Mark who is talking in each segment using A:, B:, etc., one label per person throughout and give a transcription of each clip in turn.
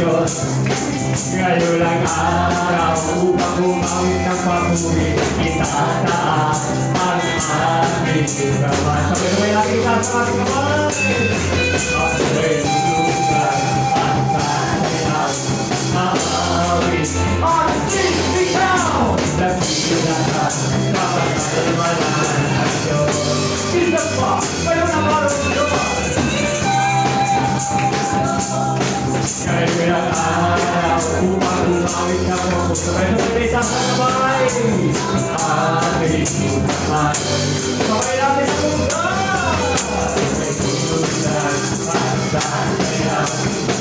A: Diyos. Ngayon ang araw upang umawit ng papuri, itataas ang ating kamay. Sabay naman lagi itaas ang ating kamay. Ako'y lulugan at sasayaw, maawit ang ikaw. Nagsilakan, kapakalmanan ang Diyos. Isa pa, kayo na marunod. Ngayon ang araw upang umawit ng papuri. Sabay naman itaas ang kamay. Ating kamay. Sabay natin ang lulugan. May lulugan at sasayaw,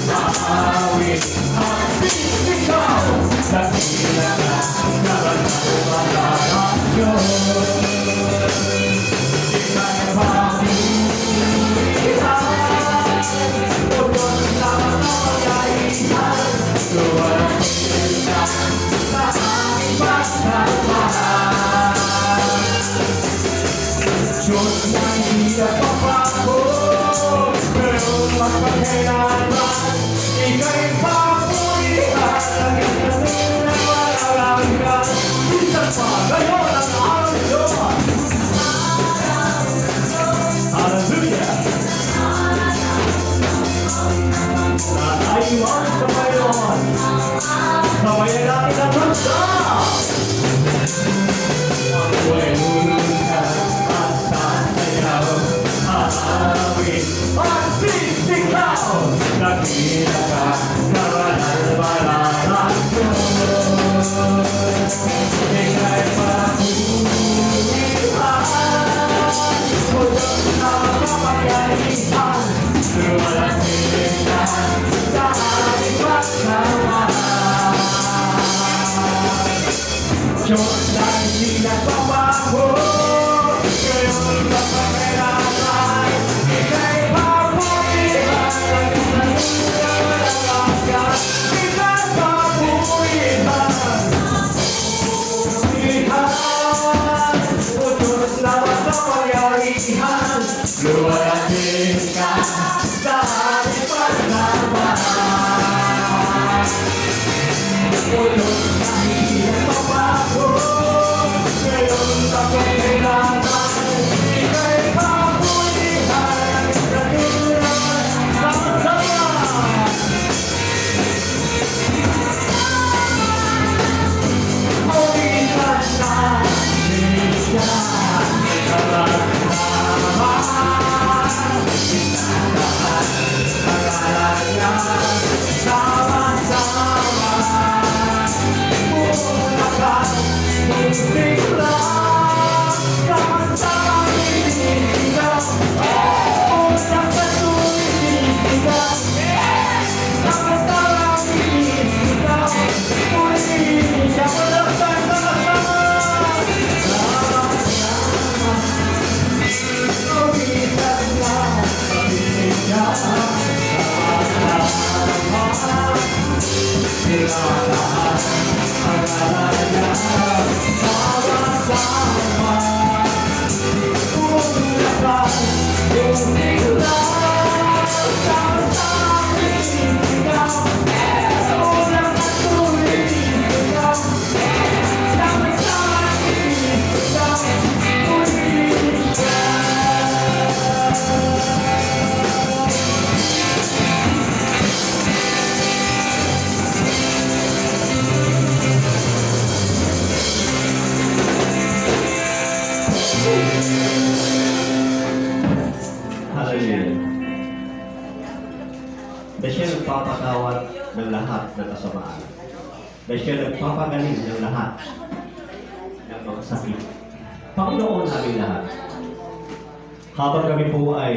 A: maawit ang ikaw. Nagsilakan, kapakalmanan ang Diyos. Diyos na hindi nagpapago, pero magpagkailanman, ika'y papurihan, nagkakaroon ng malalanggan. Isa pa, ngayon ang araw Diyos. Hallelujah! Nataiwan sa Panginoon, sabayan natin ang bansa. Ako'y lulugan at sasayaw, maawit ang ikaw. Nakita ka, karanal-banal ang Diyos. Ika'y papurihan, o Diyos na makapangyarihan. Luwalhatian ka sa aming pagmamahal. Diyos na hindi nagbabago, ngayon magpakailanman, ika'y papurihan, nagkakaroon ika'y papurihan. O Diyos na makapangyarihan, luwalhatian ka sa aming pagmamahal. O Diyos na hindi nagbabago, ngayon magpakailanman, ika'y papurihan, nagkakaroon sama-sama. Purihan natin siya, sama-sama. Itataas ang ngalan niya, sama-sama. Pulakan, muntik lang, kamansamang iniigaw. Pulakan, iniigaw, kamansamang iniigaw. Iniigaw, walang sama-sama. Sama-sama, purihan lang, purihan, sama-sama. Itataas ang ngalan niya, sama-sama. Pulakan, muntik lang, kamansamang iniigaw. Pulakan, iniigaw, sama-samang iniigaw.
B: Hallelujah. Dahil siya nagpapatawad ng lahat ng kasamaan. Dahil siya nagpapagaling ng lahat ng mga sakit. Panginoon namin lahat, habang kami po ay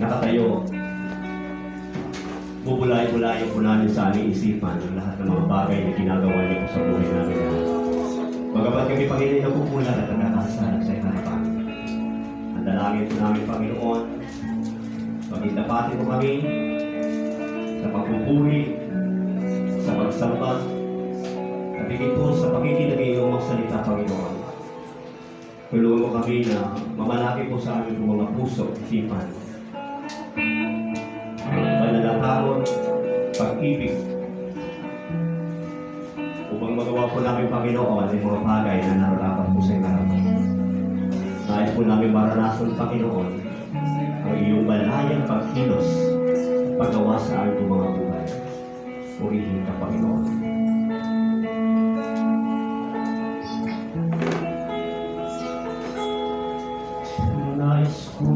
B: nakatayo, bubulay-bulayin po namin sa aming isipan ang lahat ng mga bagay na ginagawa niyo po sa buhay namin lahat. Bagamat kami, Panginoon, napupulan at nagkakasalag sa harapan. Ang dalangin po namin, Panginoon, pagitapatin po kami sa pagpupuri, sa pagsamba, at higit po sa pakikinig ng iyong mga salita, Panginoon. Tulungan mo kami na mamalaki po sa aming mga puso, isipan. Pananatawag, pag-ibig, upang magawa po namin, Panginoon, ang mga bagay na nararapat po sa harapan. Nais po namin maranasan, Panginoon, ang iyong malayang pagkilos at paggawa sa aming mga buhay. Purihin ka, Panginoon. Nais ko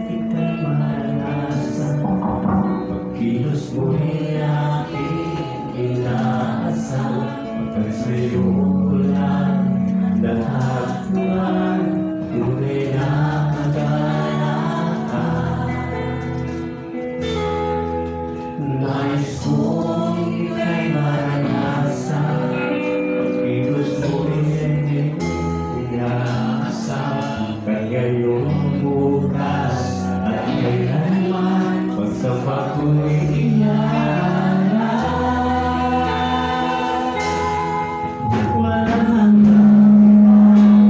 B: ika'y maranasan, pagkilos mo'y aking inaasahan, pagkat sa'yo lang lahat man tunay na kaganahan. Nais ko ika'y maranasan, pagkilos mo'y aking inaasahan, ngayong bukas at kailanman pagsama ko'y iyanan. Walang hanggang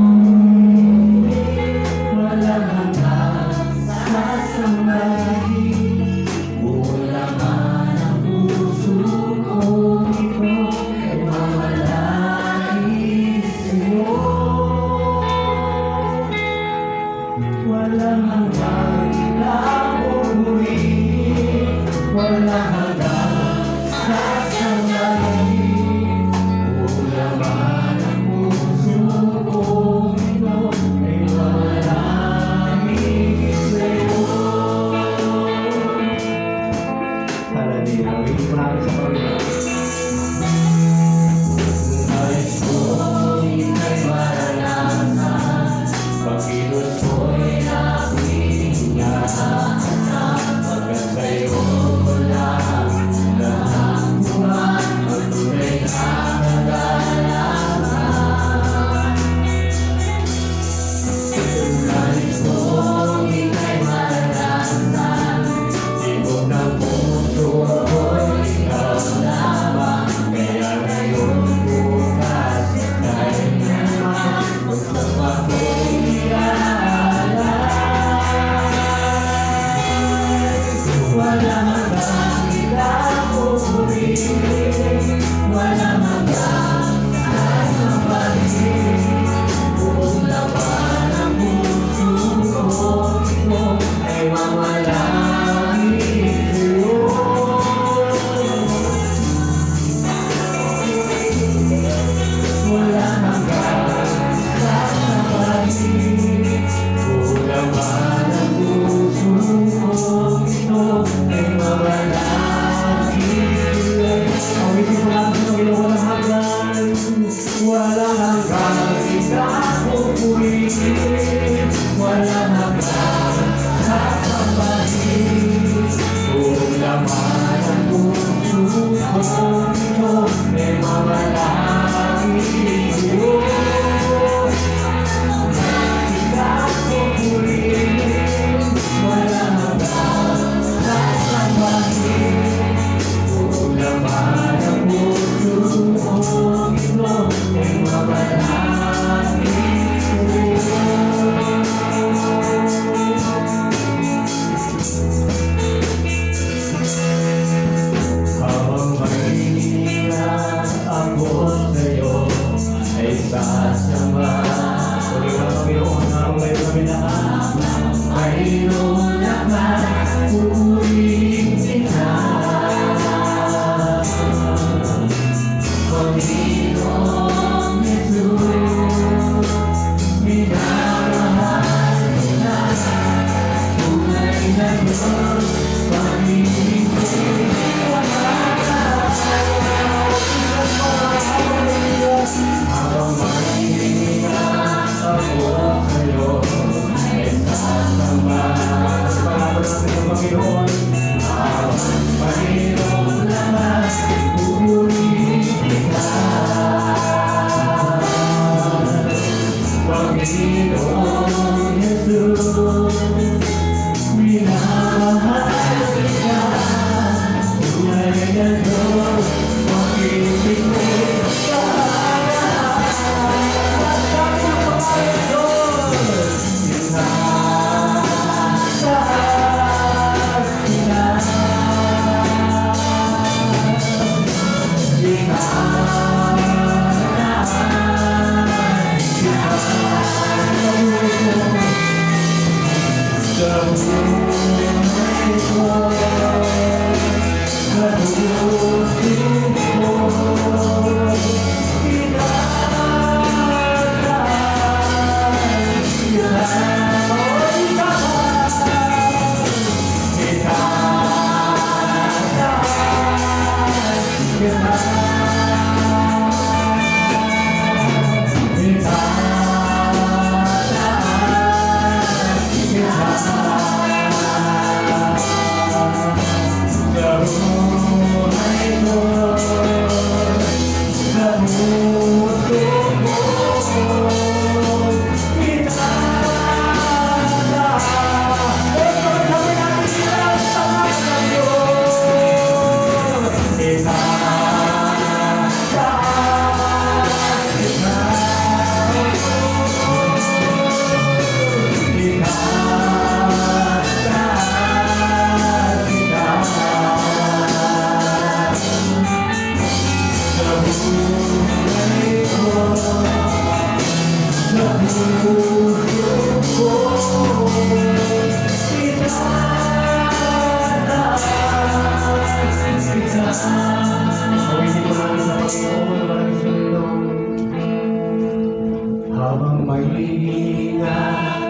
B: Habang may hihinga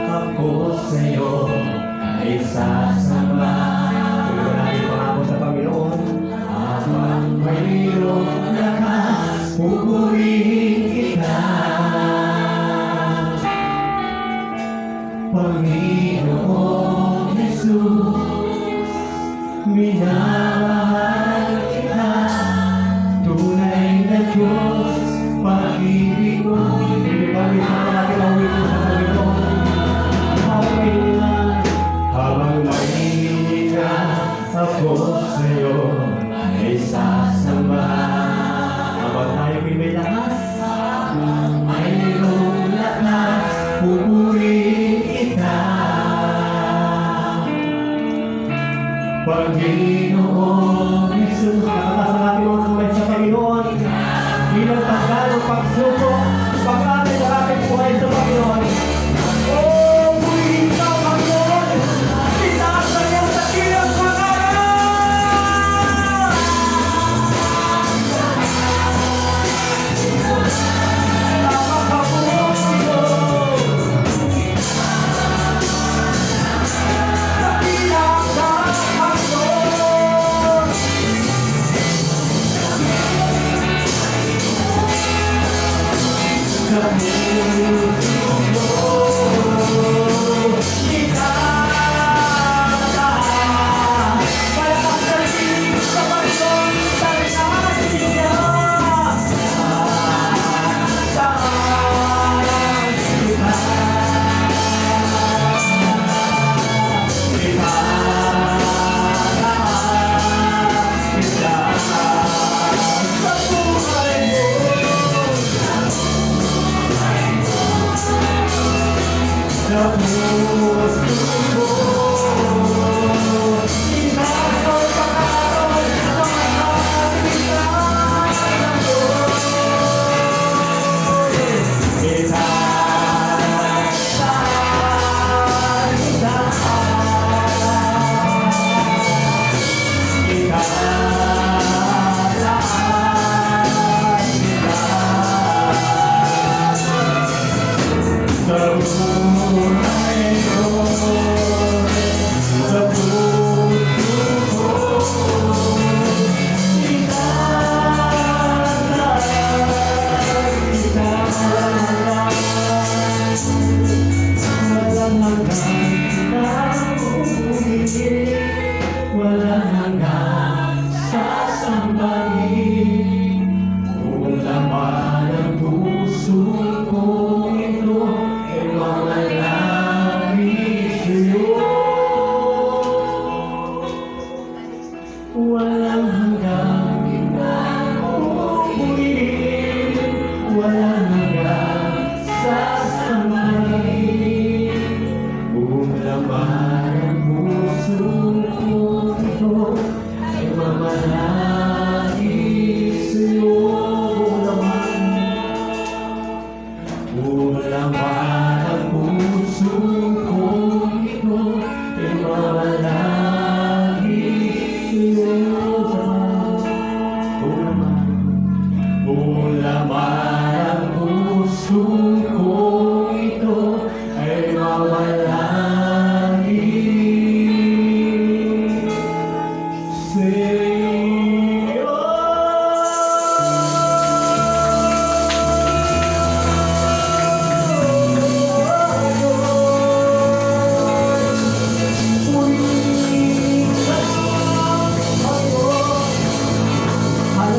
B: ako sa'yo ay sasama. Tuloy natin pangako sa Panginoon. Habang mayroong lakas, pupurihin kita. Panginoon Jesus, minamahal kita. Tunay na Diyos, pag-ibig mo. Kami sa natin ang wito sa Panginoon. Habang mahihinga ako sa'yo ay sasama. Habang tayo may lakas, mayroong lakas, pupurihin kita. Panginoon Jesus, nakataas ang ating mga kamay sa Panginoon. Bilang tanggal ng pagsubok, pag-amin ang ating buhay sa Panginoon. Oh, purihin ka, Panginoon! Itaas ang iyong dakilang pangalan! Napakabuhay mo! Dakilang ka, Panginoon!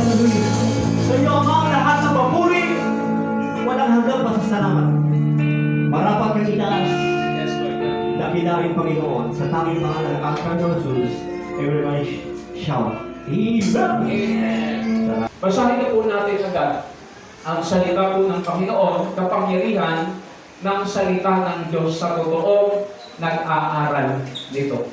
A: Hallelujah. Sa iyo, Ama, ang lahat ng papuri, walang hanggang pasasalamat. Marapat kang itaas.
C: Yes, Lord.
A: Dakilain, Panginoon, sa tanging pangalan ng Panginoon Jesus, everybody shout, Amen!
C: Amen. Basahin na po natin agad ang salita po ng Panginoon, kapangyarihan ng salita ng Diyos sa totoong nag-aaral nito.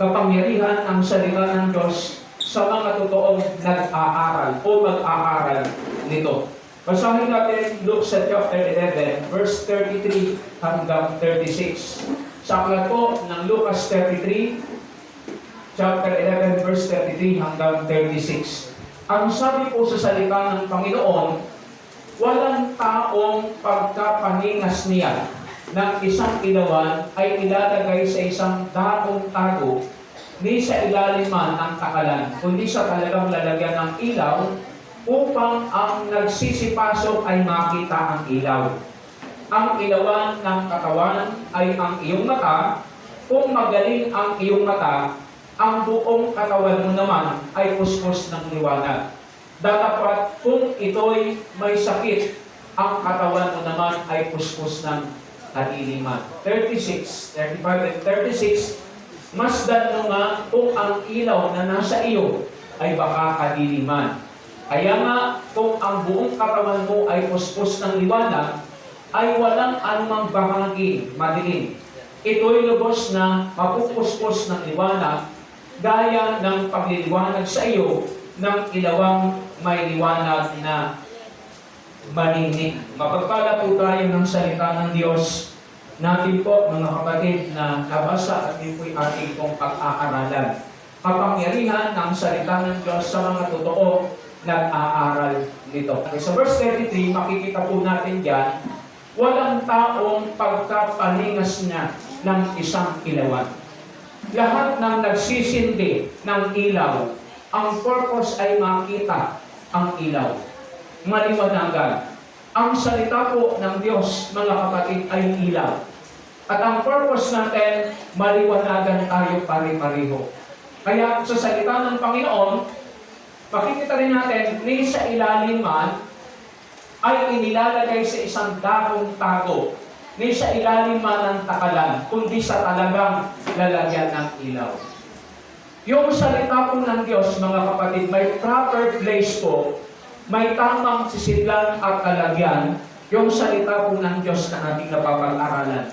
C: Kapangyarihan ng salita ng Diyos sa mga totoong nag-aaral o mag-aaral nito. Basahin natin Luke sa chapter 11, verse 33 hanggang 36. Sa aklat po ng Lucas 33, chapter 11, verse 33 hanggang 36. Ang sabi po sa salita ng Panginoon, walang taong pagkapaningas niya ng isang ilawan ay ilalagay sa isang dakong tago, ni sa ilalim man ng takalan, kundi sa talagang lalagyan ng ilaw, upang ang nagsisipasok ay makita ang ilaw. Ang ilawan ng katawan ay ang iyong mata. Kung magaling ang iyong mata, ang buong katawan mo naman ay puspos ng liwanag. Dapat kung ito'y may sakit, ang katawan mo naman ay puspos ng kadiliman. 36, 35 and 36, masdan mo nga kung ang ilaw na nasa iyo ay baka kadiliman. Kaya nga, kung ang buong katawan mo ay puspos ng liwanag, ay walang anumang bahagi madilim. Ito'y lubos na mapupuspos ng liwanag, gaya ng pagliliwanag sa iyo ng ilawang may liwanag na maninig. Mapagpala po tayo ng salita ng Diyos natin po, mga kapatid, na nabasa at din po'y ating pong pag-aaralan. Kapangyarihan ng salita ng Diyos sa mga totoo nag-aaral nito. Sa verse 33, makikita po natin dyan, walang taong pagkapaningas niya ng isang ilawan. Lahat ng nagsisindi ng ilaw, ang purpose ay makita ang ilaw. Maliwanagan. Ang salita po ng Diyos, mga kapatid, ay ilaw. At ang purpose natin, maliwanagan tayo pare-pareho. Kaya sa salita ng Panginoon, makikita rin natin, ni sa ilalim man, ay inilalagay sa isang dakong tago, ni sa ilalim man ng takalan, kundi sa talagang lalagyan ng ilaw. Yung salita po ng Diyos, mga kapatid, may proper place po, may tamang sisidlan at kalagyan, yung salita po ng Diyos na ating napapag-aralan.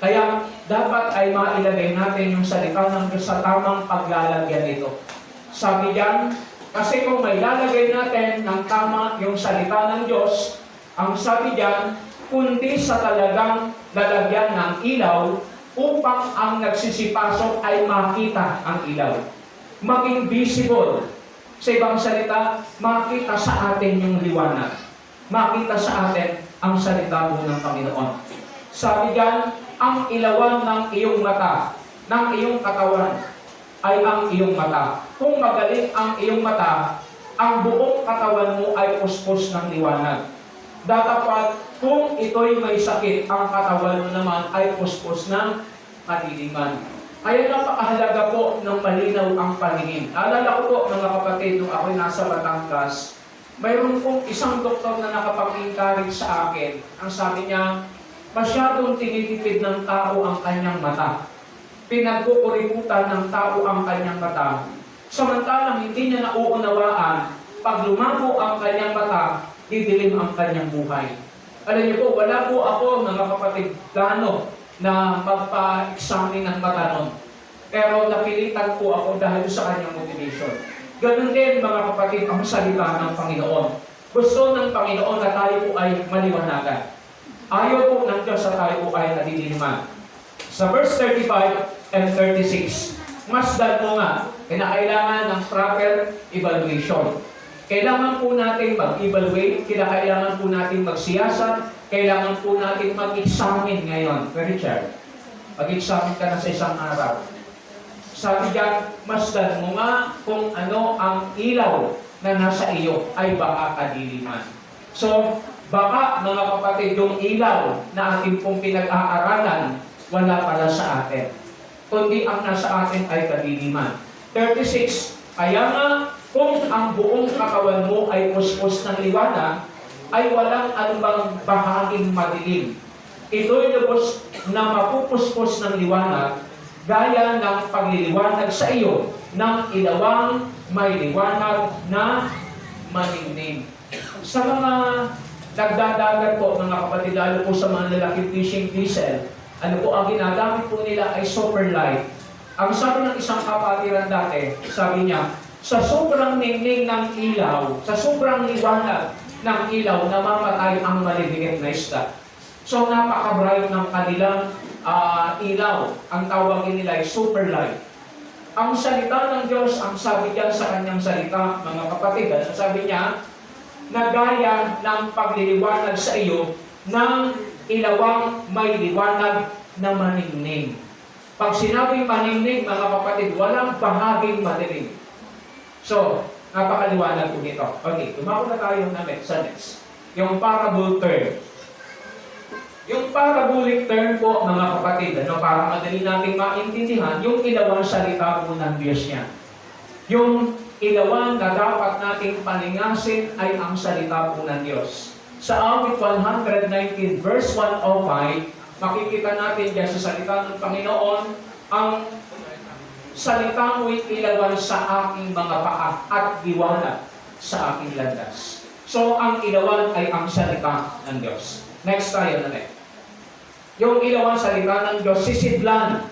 C: Kaya dapat ay mailagay natin yung salita ng Diyos sa tamang paglalagyan nito. Sabi diyan, kasi kung may lalagay natin ng tama yung salita ng Diyos, ang sabi diyan, kundi sa talagang lalagyan ng ilaw, upang ang nagsisipasok ay makita ang ilaw. Maging visible. Sa ibang salita, makita sa atin yung liwanag. Makita sa atin ang salita po ng Panginoon. Sabi diyan, ang ilawan ng iyong mata, ng iyong katawan, ay ang iyong mata. Kung magaling ang iyong mata, ang buong katawan mo ay puspos ng liwanag. Dapat kung ito'y may sakit, ang katawan mo naman ay puspos ng kadiliman. Kaya napakahalaga po ng malinaw ang paningin. Naalala ko po, mga kapatid, nung ako'y nasa Batangas, mayroon pong isang doktor na nakapag-encourage sa akin. Ang sabi niya, masyadong tinitipid ng tao ang kanyang mata. Pinagkukurikutan ng tao ang kanyang mata. Samantalang hindi niya nauunawaan, pag lumago ang kanyang mata, didilim ang kanyang buhay. Alam niyo po, wala po ako, mga kapatid, plano na magpa-examine ng mata nun. Pero napilitan po ako dahil sa kanyang motivation. Ganun din, mga kapatid, ang salita ng Panginoon. Gusto ng Panginoon na tayo po ay maliwanagan. Ayaw po ng Diyos na tayo po ay nadidiliman. Sa verse 35 and 36, masdan mo nga, kinakailangan ng proper evaluation. Kailangan po natin mag-evaluate, kailangan po natin magsiyasat, kailangan po natin mag-examine ngayon. Richard, mag-examine ka na sa isang araw. Sabi diyan, masdan mo nga kung ano ang ilaw na nasa iyo ay baka kadiliman. So, baka mga kapatid, yung ilaw na ating pong pinag-aaralan, wala pala sa atin. Kundi ang nasa atin ay kadiliman. 36, kaya nga, Kung ang buong katawan mo ay puspos ng liwanag, ay walang anumang bahaging madilim. Ito'y lubos na mapupuspos ng liwanag, gaya ng pagliliwanag sa iyo ng ilawang may liwanag na maningning. Sa mga nagdadagat po, mga kapatid, lalo po sa mga lalaking fishing vessel, ano po ang ginagamit po nila ay super light. Ang sabi ng isang kapatiran dati, sabi niya, sa sobrang ningning ng ilaw, sa sobrang liwanag ng ilaw, namamatay ang maliliit na isda. So napaka-bright ng kanilang ilaw. Ang tawagin nila ay super light. Ang salita ng Diyos, ang sabi diyan sa kanyang salita, mga kapatid, ang sabi niya, na gaya ng pagliliwanag sa iyo ng ilawang may liwanag na maningning. Pag sinabing maningning, mga kapatid, walang bahaging madilim. So, napakaliwanag po nito. Okay, tumako na tayo sa next. Yung parable term. Yung parabolic term po, mga kapatid, para madali nating maintindihan, yung ilawang salita po ng Diyos niya. Yung ilawang na dapat nating paningasin ay ang salita po ng Diyos. Sa awit 119 verse 105, makikita natin dyan sa salita ng Panginoon, ang salita mo'y ilawan sa aking mga paa at liwanag sa aking landas. So, ang ilawan ay ang salita ng Diyos. Next tayo na next. Yung ilawan salita ng Diyos, sisidlan.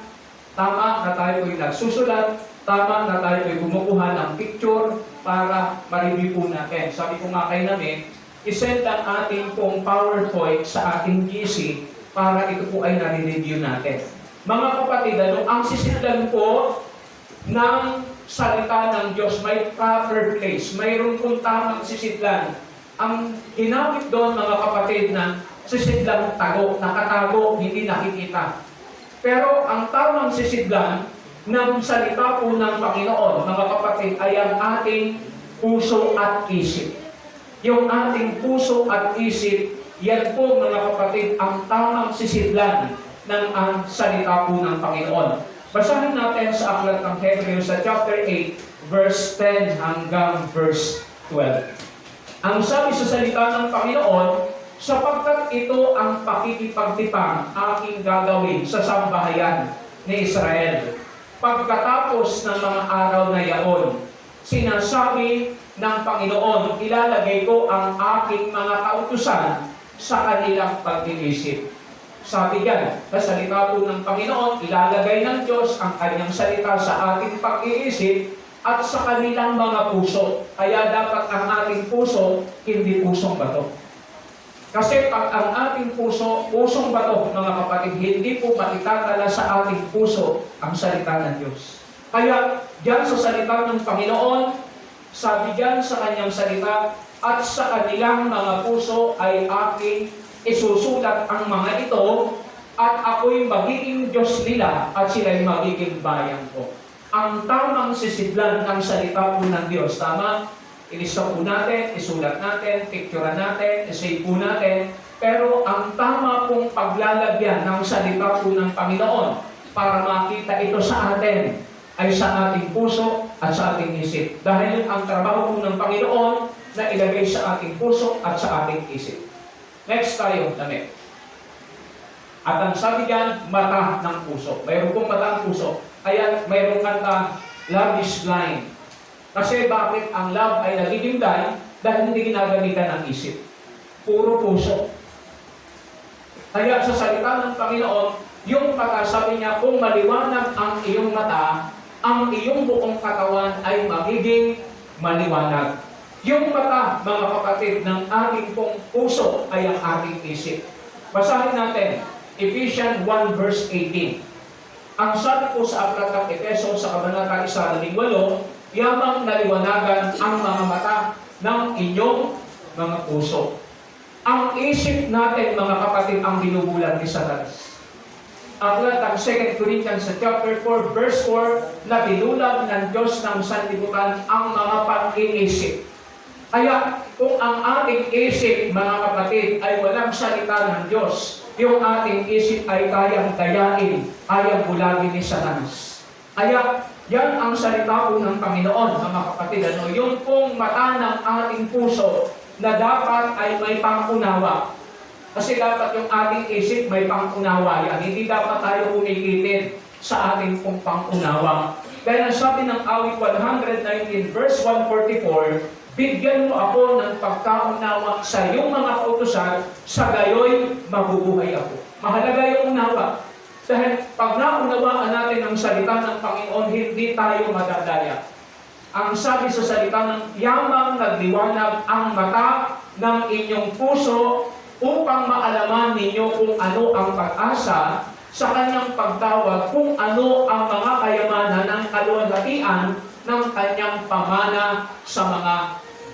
C: Tama na tayo po'y nagsusulat, tama na tayo po'y kumukuha ng picture para ma-review po natin. Sabi ko nga kay namin, isend ang ating pong PowerPoint sa ating GC para ito po ay nare-review natin. Mga kapatid, ang sisidlan po ng salita ng Diyos, may proper place, mayroon pong tamang sisidlan. Ang ginamit doon, mga kapatid, na sisidlang tago, nakatago, hindi nakikita. Pero ang tamang sisidlan ng salita po ng Panginoon, mga kapatid, ay ang ating puso at isip. Yung ating puso at isip, yan po, mga kapatid, ang tamang sisidlan ng ang salita po ng Panginoon. Basahin natin sa aklat ng Hebreo sa chapter 8, verse 10 hanggang verse 12. Ang sabi sa salita ng Panginoon, sapagkat ito ang pakikipagtipang aking gagawin sa sambahayan ni Israel. Pagkatapos ng mga araw na yaon, sinasabi ng Panginoon, ilalagay ko ang aking mga kautusan sa kanilang pag-iisip. Sabi yan, sa salita po ng Panginoon, ilalagay ng Diyos ang kanyang salita sa ating pag-iisip at sa kanilang mga puso. Kaya dapat ang ating puso, hindi pusong bato. Kasi pag ang ating puso, pusong bato, mga kapatid, hindi po maitatala sa ating puso ang salita ng Diyos. Kaya, diyan sa salita ng Panginoon, sabi diyan sa kanyang salita, at sa kanilang mga puso ay aking isusulat ang mga ito, at ako'y magiging Diyos nila, at sila'y magiging bayan ko. Ang tamang sisidlan ng salita po ng Diyos, tama? Ilista po natin, isulat natin, picturean natin, isave po natin, pero ang tama pong paglalagyan ng salita po ng Panginoon para makita ito sa atin ay sa ating puso at sa ating isip. Dahil ang trabaho po ng Panginoon na ilagay sa ating puso at sa ating isip. Next tayo, damit. At ang sabi diyan, mata ng puso. Mayroon pong mata ang puso. Kaya mayroong kanta, love is blind. Kasi bakit ang love ay nagiging blind? Dahil hindi ginagamitan ng isip. Puro puso. Kaya sa salita ng Panginoon, yung mata, sabi niya, kung maliwanag ang iyong mata, ang iyong buong katawan ay magiging maliwanag. Yung mata, mga kapatid, ng ating pong puso ay ang ating isip. Basahin natin, Ephesians 1 verse 18. Ang sabi po sa aklat ng Efeso sa kabanata 1:8, yamang naliwanagan ang mga mata ng inyong mga puso. Ang isip natin, mga kapatid, ang binubulan ni Satanas. Aklat ng 2 Corinthians sa chapter 4 verse 4, na binulag ng Diyos ng sanlibutan ang mga pag-iisip. Kaya kung ang ating isip, mga kapatid, ay walang salita ng Diyos, yung ating isip ay kayang dayain, kayang bulagin ni Satanas. Kaya Yan ang salita po ng Panginoon, mga kapatid. Ano? Yung pong mata ng ating puso na dapat ay may pangunawa. Kasi dapat yung ating isip may pangunawa yan. Hindi dapat tayo kumikitin sa ating pong pangunawa. Kaya sabi ng awit 119 verse 144, bigyan mo ako ng pagkaunawa sa iyong mga kautusan, sa gayoy mabubuhay ako. Mahalaga yung unawa. Dahil pag naunawaan natin ang salita ng Panginoon, hindi tayo madadaya. Ang sabi sa salita ng yamang nagliwanag ang mata ng inyong puso upang maalaman ninyo kung ano ang pag-asa sa kanyang pagtawag, kung ano ang mga kayamanan ng kaluwalhatian ng kanyang pamana sa mga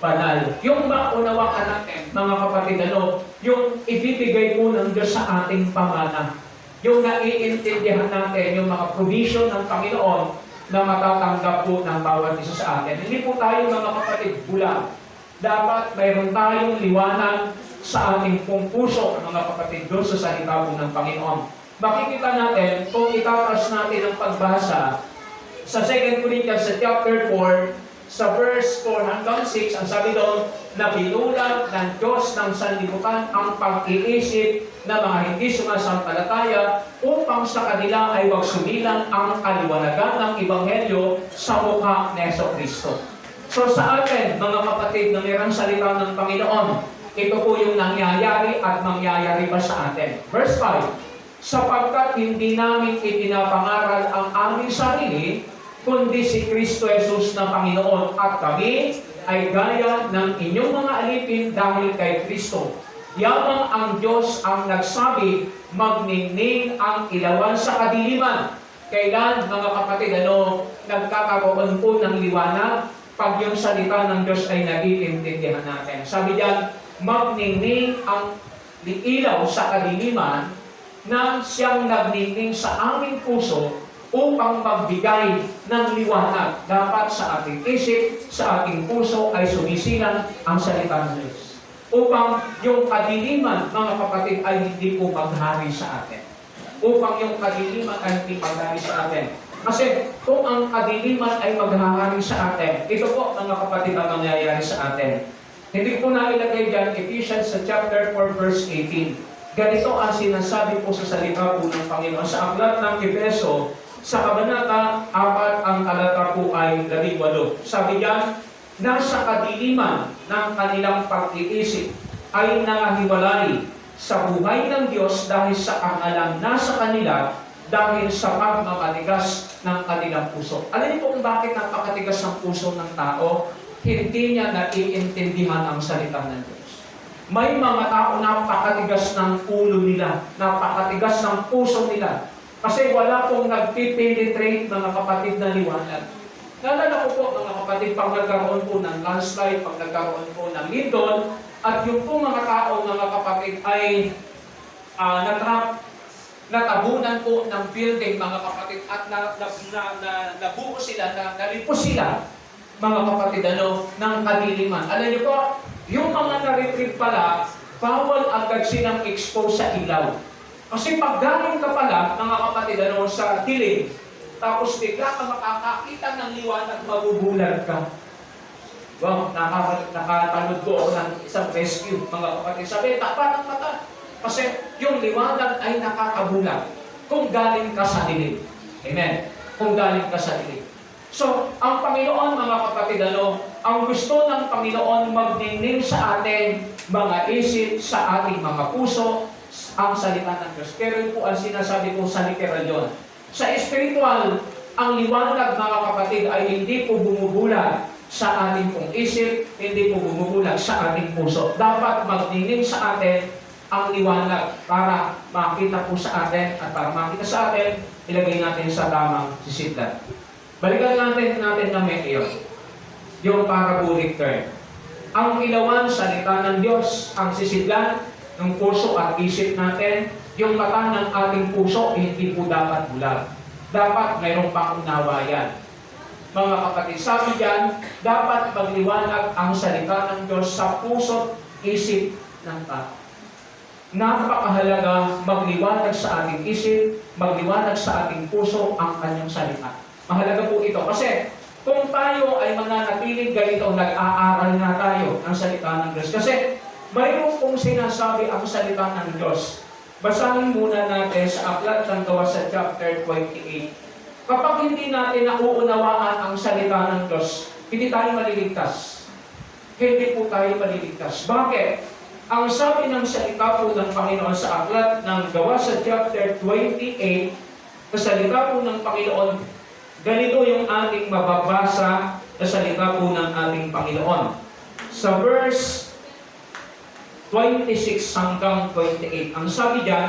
C: banal. Yung maunawaan natin, mga kapatid, yung ibibigay po ng Diyos sa ating pamana. Yung naiintindihan natin, yung mga provision ng Panginoon na matatanggap po ng bawat isa sa atin. Hindi po tayo, mga kapatid, bulag. Dapat mayroon tayong liwanag sa ating pong puso, mga kapatid, doon sa salita po ng Panginoon. Makikita natin, kung itatas natin ang pagbasa sa 2 Corinthians chapter 4, sa verse 4 hanggang 6, ang sabi doon, na binulag ng Diyos ng sanlibutan ang pag-iisip na mga hindi sumasampalataya upang sa kanila ay wag sumilang ang kaliwanagan ng Ebanghelyo sa mukha ni Jesucristo. So sa atin, mga kapatid, na mayroong salita ng Panginoon, ito po yung nangyayari at mangyayari pa sa atin. Verse 5, sapagkat hindi namin ipinapangaral ang aming sarili, kundi si Kristo Jesus na Panginoon, at kami ay gaya ng inyong mga alipin dahil kay Kristo. Yamang ang Diyos ang nagsabi, magningning ang ilawan sa kadiliman. Kailan, mga kapatid, nagkakaroon po ng liwanag pag yung salita ng Diyos ay naiintindihan natin. Sabi diyan, magningning ang ilaw sa kadiliman na siyang nagningning sa aming puso upang magbigay ng liwanag. Dapat sa ating isip, sa ating puso ay sumisilang ang salita ng Diyos. Upang yung kadiliman, mga kapatid, ay hindi po maghari sa atin. Upang yung kadiliman ay hindi maghari sa atin. Kasi kung ang kadiliman ay maghahari sa atin, ito po, mga kapatid, ang mangyayari sa atin. Hindi po nailagay dyan, Ephesians chapter 4 verse 18. Ganito ang sinasabi po sa salita po ng Panginoon. Sa aklat ng Efeso, sa kabanata 4, ang talata po ay 18. Sabi diyan, nasa kadiliman ng kanilang pag-iisip ay nangahiwalay sa buhay ng Diyos dahil sa angalang nasa kanila dahil sa pagmamatigas ng kanilang puso. Alam niyo po kung bakit napakatigas ang puso ng tao? Hindi niya naiintindihan ang salita ng Diyos. May mga tao na napakatigas ng ulo nila, napakatigas ng puso nila. Kasi wala pong nagpipenetrate, mga kapatid, na liwanag. Nalala ko po, mga kapatid, pag nagkaroon po ng landslide, pag nagkaroon po ng lindol, at yung po mga tao, mga kapatid, ay natabunan po ng building, mga kapatid, at nabuo sila, nalipos sila, mga kapatid, ng kadiliman. Alam niyo po, yung mga na-retrieve pala, bawal agad silang expose sa ilaw. Kasi pag galing ka pala, mga kapatid, sa dilim, tapos bigla ka makakakita ng liwanag, mabubulag ka. Wow, nakatanood ko ako ng isang rescue, mga kapatid. Sabi, takpan ng mata. Kasi yung liwanag ay nakakabulag kung galing ka sa dilim. Amen? Kung galing ka sa dilim. So, ang Panginoon, mga kapatid, ang gusto ng Panginoon magningning sa atin, mga isip, sa ating mga puso, ang salita ng Diyos. Pero yun po ang sinasabi ko sa literal yun. Sa espiritual, ang liwanag, mga kapatid, ay hindi po bumubulag sa ating pong isip, hindi po bumubulag sa ating puso. Dapat magningning sa atin ang liwanag para makita po sa atin, at para makita sa atin, ilagay natin sa tamang sisidlan. Balikan natin na ngayon, yung parabolic term. Ang ilawan, salita ng Diyos, ang sisidlan ng puso at isip natin, yung mata ng ating puso, hindi po dapat bulag. Dapat mayroong pangunawa yan. Mga kapatid, sabi diyan, dapat magliwanag ang salita ng Diyos sa puso, isip ng tao. Napakahalaga magliwanag sa ating isip, magliwanag sa ating puso ang kanyang salita. Mahalaga po ito. Kasi kung tayo ay mananatiling ganito, nag-aaral na tayo ng salita ng Diyos. Kasi mayroon pong sinasabi ang salita ng Diyos. Basahin muna natin sa Aklat ng Gawa sa chapter 28. Kapag hindi natin nauunawaan ang salita ng Diyos, hindi tayo maliligtas. Hindi po tayo maliligtas. Bakit? Ang sabi ng salita po ng Panginoon sa Aklat ng Gawa sa chapter 28, sa salita po ng Panginoon, ganito yung ating mababasa sa salita po ng ating Panginoon. Sa verse 26 hanggang 28, ang sabi diyan,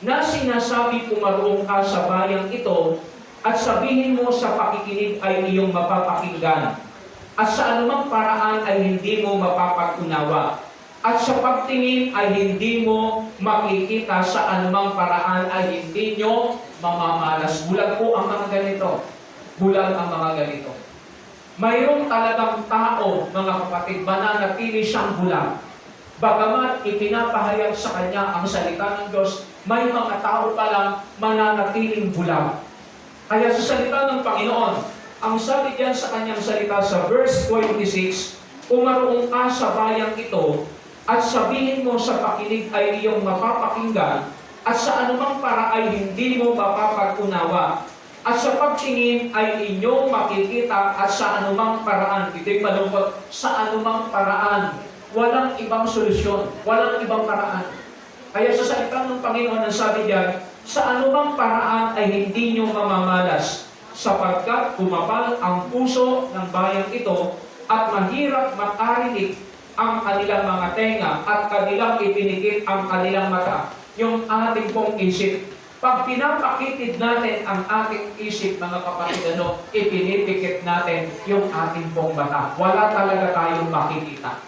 C: na sinasabi pumaroon ka sa bayang ito at sabihin mo sa pakikinig ay iyong mapapakinggan at sa anumang paraan ay hindi mo mapapag-unawa at sa pagtingin ay hindi mo makikita sa anumang paraan ay hindi nyo mamamalas. Bulag po ang mga ganito. Bulag ang mga ganito. Mayroong talagang tao, mga kapatid, mananatili siyang bulag. Bagamat ipinapahayag sa kanya ang salita ng Diyos, may mga tao palang mananatiling bulag. Kaya sa salita ng Panginoon, ang sabi diyan sa kanyang salita sa verse 26, pumaroon ka sa bayang ito at sabihin mo sa pakinig ay iyong mapapakinggan at sa anumang para ay hindi mo mapapag-unawa at sa pagtingin ay inyong makikita at sa anumang paraan. Ito'y malungkot, sa anumang paraan. Walang ibang solusyon, walang ibang paraan. Kaya sa salita ng Panginoon ang sabi diyan, sa anumang paraan ay hindi nyo mamamalas sapagkat kumapal ang puso ng bayang ito at mahirap makarinig ang kanilang mga tenga at kanilang ipinikit ang kanilang mata, yung ating pong isip. Pag pinapakitid natin ang ating isip, mga kapatid, ipinipikit natin yung ating pong mata. Wala talaga tayong makikita.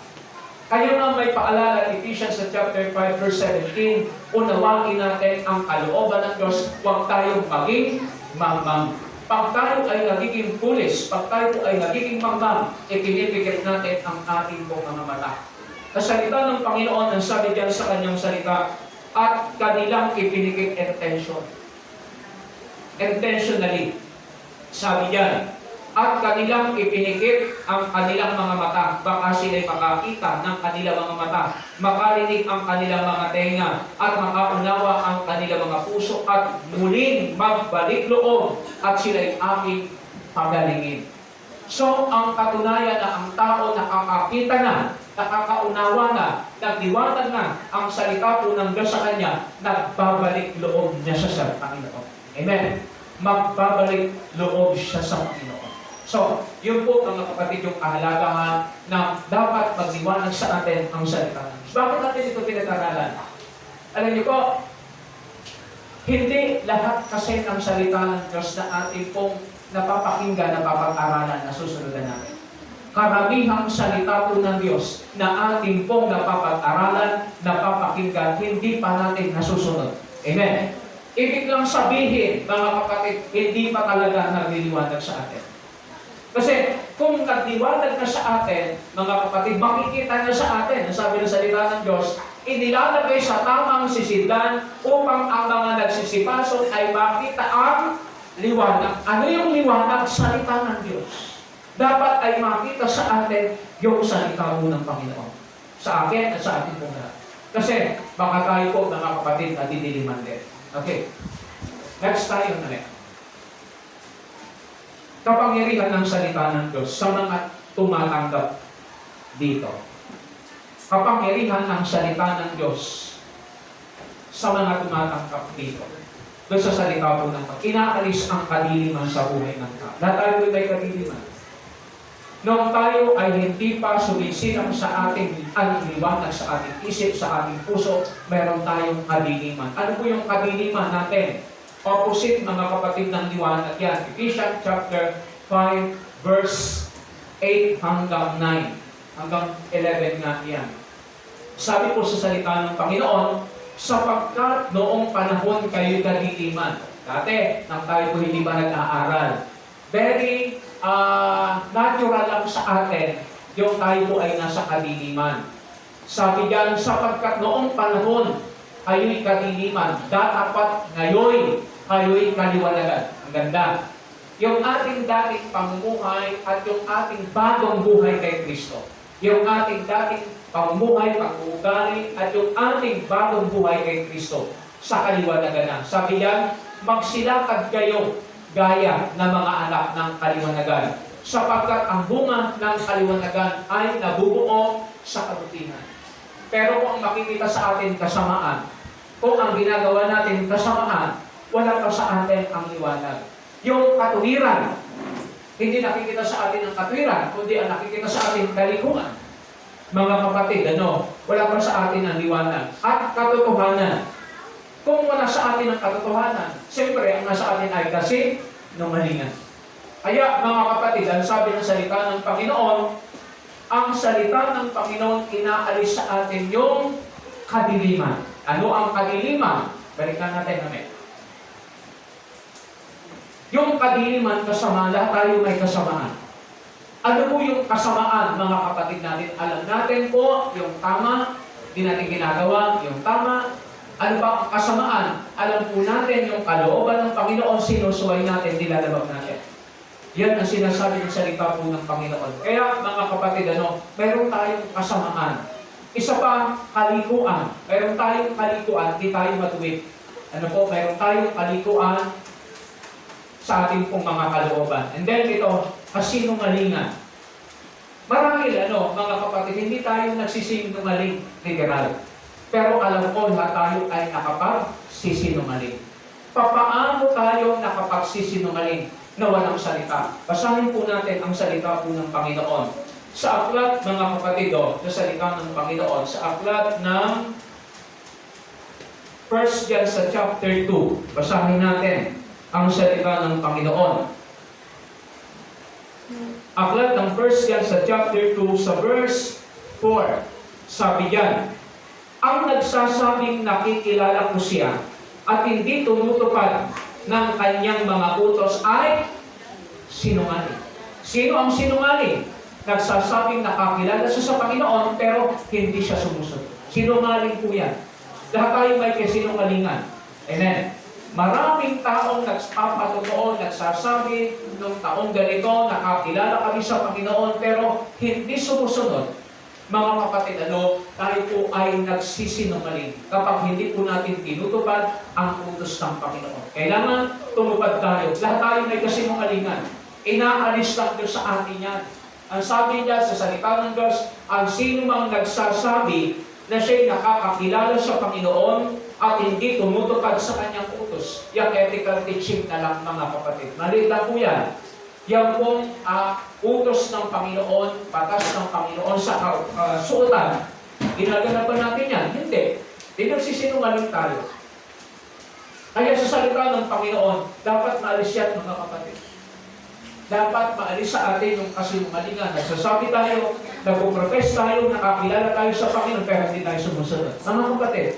C: Kayo nga may paalala, Ephesians chapter 5 verse 17, unawain natin ang kalooban ng Diyos, huwag tayong maging mangmang. Pag tayo ay nagiging pulis, pag tayo ay nagiging mangmang, ipinipikit natin ang ating pong mga mata. Sa salita ng Panginoon, ang sabi diyan sa kanyang salita, at kanilang ipinikit intentionally. Sabi diyan, at kanilang ipinikit ang kanilang mga mata, baka sila'y makakita ng kanilang mga mata, makarinig ang kanilang mga tenga, at makaunawa ang kanilang mga puso, at muling magbalik loob, at sila'y aking pagalingin. So, ang katunayan na ang tao nakakakita na, nakakaunawa na, nagdiwanag na ang salita po ng Diyos sa kanya, nagbabalik loob niya sa Panginoon. Amen. Magbabalik loob siya sa Panginoon. So, yun po mga kapatid yung kahalagahan na dapat magdiwanag sa atin ang salita ng Diyos. Bakit natin ito pinag-aralan? Alam niyo po, hindi lahat kasi ng salita ng Diyos na ating pong napapakinggan, napapag-aralan, nasusunod natin. Karamihang salita po ng Diyos na ating pong napapag-aralan, napapakinggan, hindi pa natin nasusunod. Amen? Ibig lang sabihin, mga kapatid, hindi pa talaga nagliliwanag sa atin. Kasi kung nagdiwanag na sa atin, mga kapatid, makikita na sa atin, ang sabi ng salita ng Diyos, inilalagay sa tamang sisidlan upang ang mga nagsisipason ay makita ang liwanag. Ano yung liwanag? Salita ng Diyos. Dapat ay makita sa atin yung salita ng Panginoon. Sa akin at sa atin po lahat. Kasi baka tayo po, mga kapatid, at didiliman din. Okay. Next tayo na rin. Kapangyarihan ng salita ng Diyos sa mga tumatanggap dito. Kapangyarihan ng salita ng Diyos sa mga tumatanggap dito. Doon sa salita po ng Panginoon. Inaalis ang kadiliman sa buhay ng tao. Lahat tayo may kadiliman. Noong tayo ay hindi pa sumisilang sa ating liwanag, sa ating isip, sa ating puso, meron tayong kadiliman. Ano po yung kadiliman natin? Opposite, mga kapatid, ng liwanag yan. Ephesians chapter 5, verse 8 hanggang 9. Hanggang 11 nga yan. Sabi po sa salita ng Panginoon, sapagkat noong panahon kayo'y kadiliman. Dati, nang tayo po hindi pa nag-aaral. Very natural lang sa atin yung tayo po ay nasa kadiliman. Sabi diyan, sapagkat noong panahon kayo'y kadiliman, dapat ngayon kayo'y kaliwanagan. Ang ganda. yung ating dating pamumuhay at yung ating bagong buhay kay Kristo. Yung ating dating pamumuhay, pag-uugali, at yung ating bagong buhay kay Kristo sa kaliwanagan na. Sabi yan, magsilakad kayo gaya ng mga anak ng kaliwanagan, sapagkat ang bunga ng kaliwanagan ay nabubuo sa kabutihan. Pero kung makikita sa atin kasamaan, kung ang ginagawa natin kasamaan, wala pa sa atin ang liwanag. Yung katuwiran, hindi nakikita sa atin ang katuwiran, kundi ang nakikita sa atin kalikuan. Mga kapatid, wala pa sa atin ang liwanag. At katotohanan. Kung wala sa atin ang katotohanan, siyempre ang nasa atin ay kasinungalingan. Kaya mga kapatid, ang sabi ng salita ng Panginoon, ang salita ng Panginoon inaalis sa atin yung kadiliman. Ano ang kadiliman? Balikan natin namin. Yung kadiliman, kasama, lahat tayo may kasamaan. Ano po yung kasamaan, mga kapatid natin? Alam natin po yung tama, hindi natin ginagawa yung tama. Ano ba ang kasamaan? Alam po natin yung kalooban ng Panginoon, sinusuway natin, nilalabag natin. Yan ang sinasabi ng salita po ng Panginoon. Kaya mga kapatid, meron tayong kasamaan. Isa pa, kalikuan. Meron tayong kalikuan, di tayo matuwid. Meron tayong kalikuan sa ating pong mga kalooban. And then ito, kasinungalingan. Marahil, mga kapatid, hindi tayo nagsisinungaling literal. Pero alam ko, lahat tayo ay nakapagsisinungaling. Papaano tayo nakapagsisinungaling na walang salita? Basahin po natin ang salita po ng Panginoon. Sa aklat, mga kapatid, sa salita ng Panginoon, sa aklat ng 1 John sa chapter 2, basahin natin ang salita ng Panginoon. Aklat ng 1 John sa chapter 2 sa verse 4. Sabi diyan, ang nagsasabing nakikilala ko siya at hindi tumutupad ng kanyang mga utos ay sinungaling. Sino ang sinungaling? Nagsasabing nakakilala siya sa Panginoon pero hindi siya sumusunod. Sinungaling po yan. Lahat tayo may kasinungalingan. Amen. Maraming taong nagpapatotoo, nagsasabi nung taong ganito, nakakilala kami sa Panginoon, pero hindi sumusunod. Mga kapatid, tayo po ay nagsisinungaling kapag hindi po natin tinutupad ang utos ng Panginoon. Kailangan tumupad tayo. Lahat tayo may kasinungalingan. Inaalis lang Diyos sa atin yan. Ang sabi niya sa salita ng Diyos, ang sino mang nagsasabi na siya'y nakakakilala sa Panginoon at hindi tumutupad sa kanyang utos. Yung ethical teaching na lang, mga kapatid. Malita po yan. Yan pong utos ng Panginoon, batas ng Panginoon sa suotan. Ginagana ba natin yan? Hindi. Pinagsisinungaling tayo. Kaya sa salita ng Panginoon, dapat maalis yan, mga kapatid. Dapat maalis sa atin yung kasinungalingan. Nagsasabi tayo, nagpo-profess tayo, nakakilala tayo sa Panginoon, pero hindi tayo sumusunod. Mga kapatid,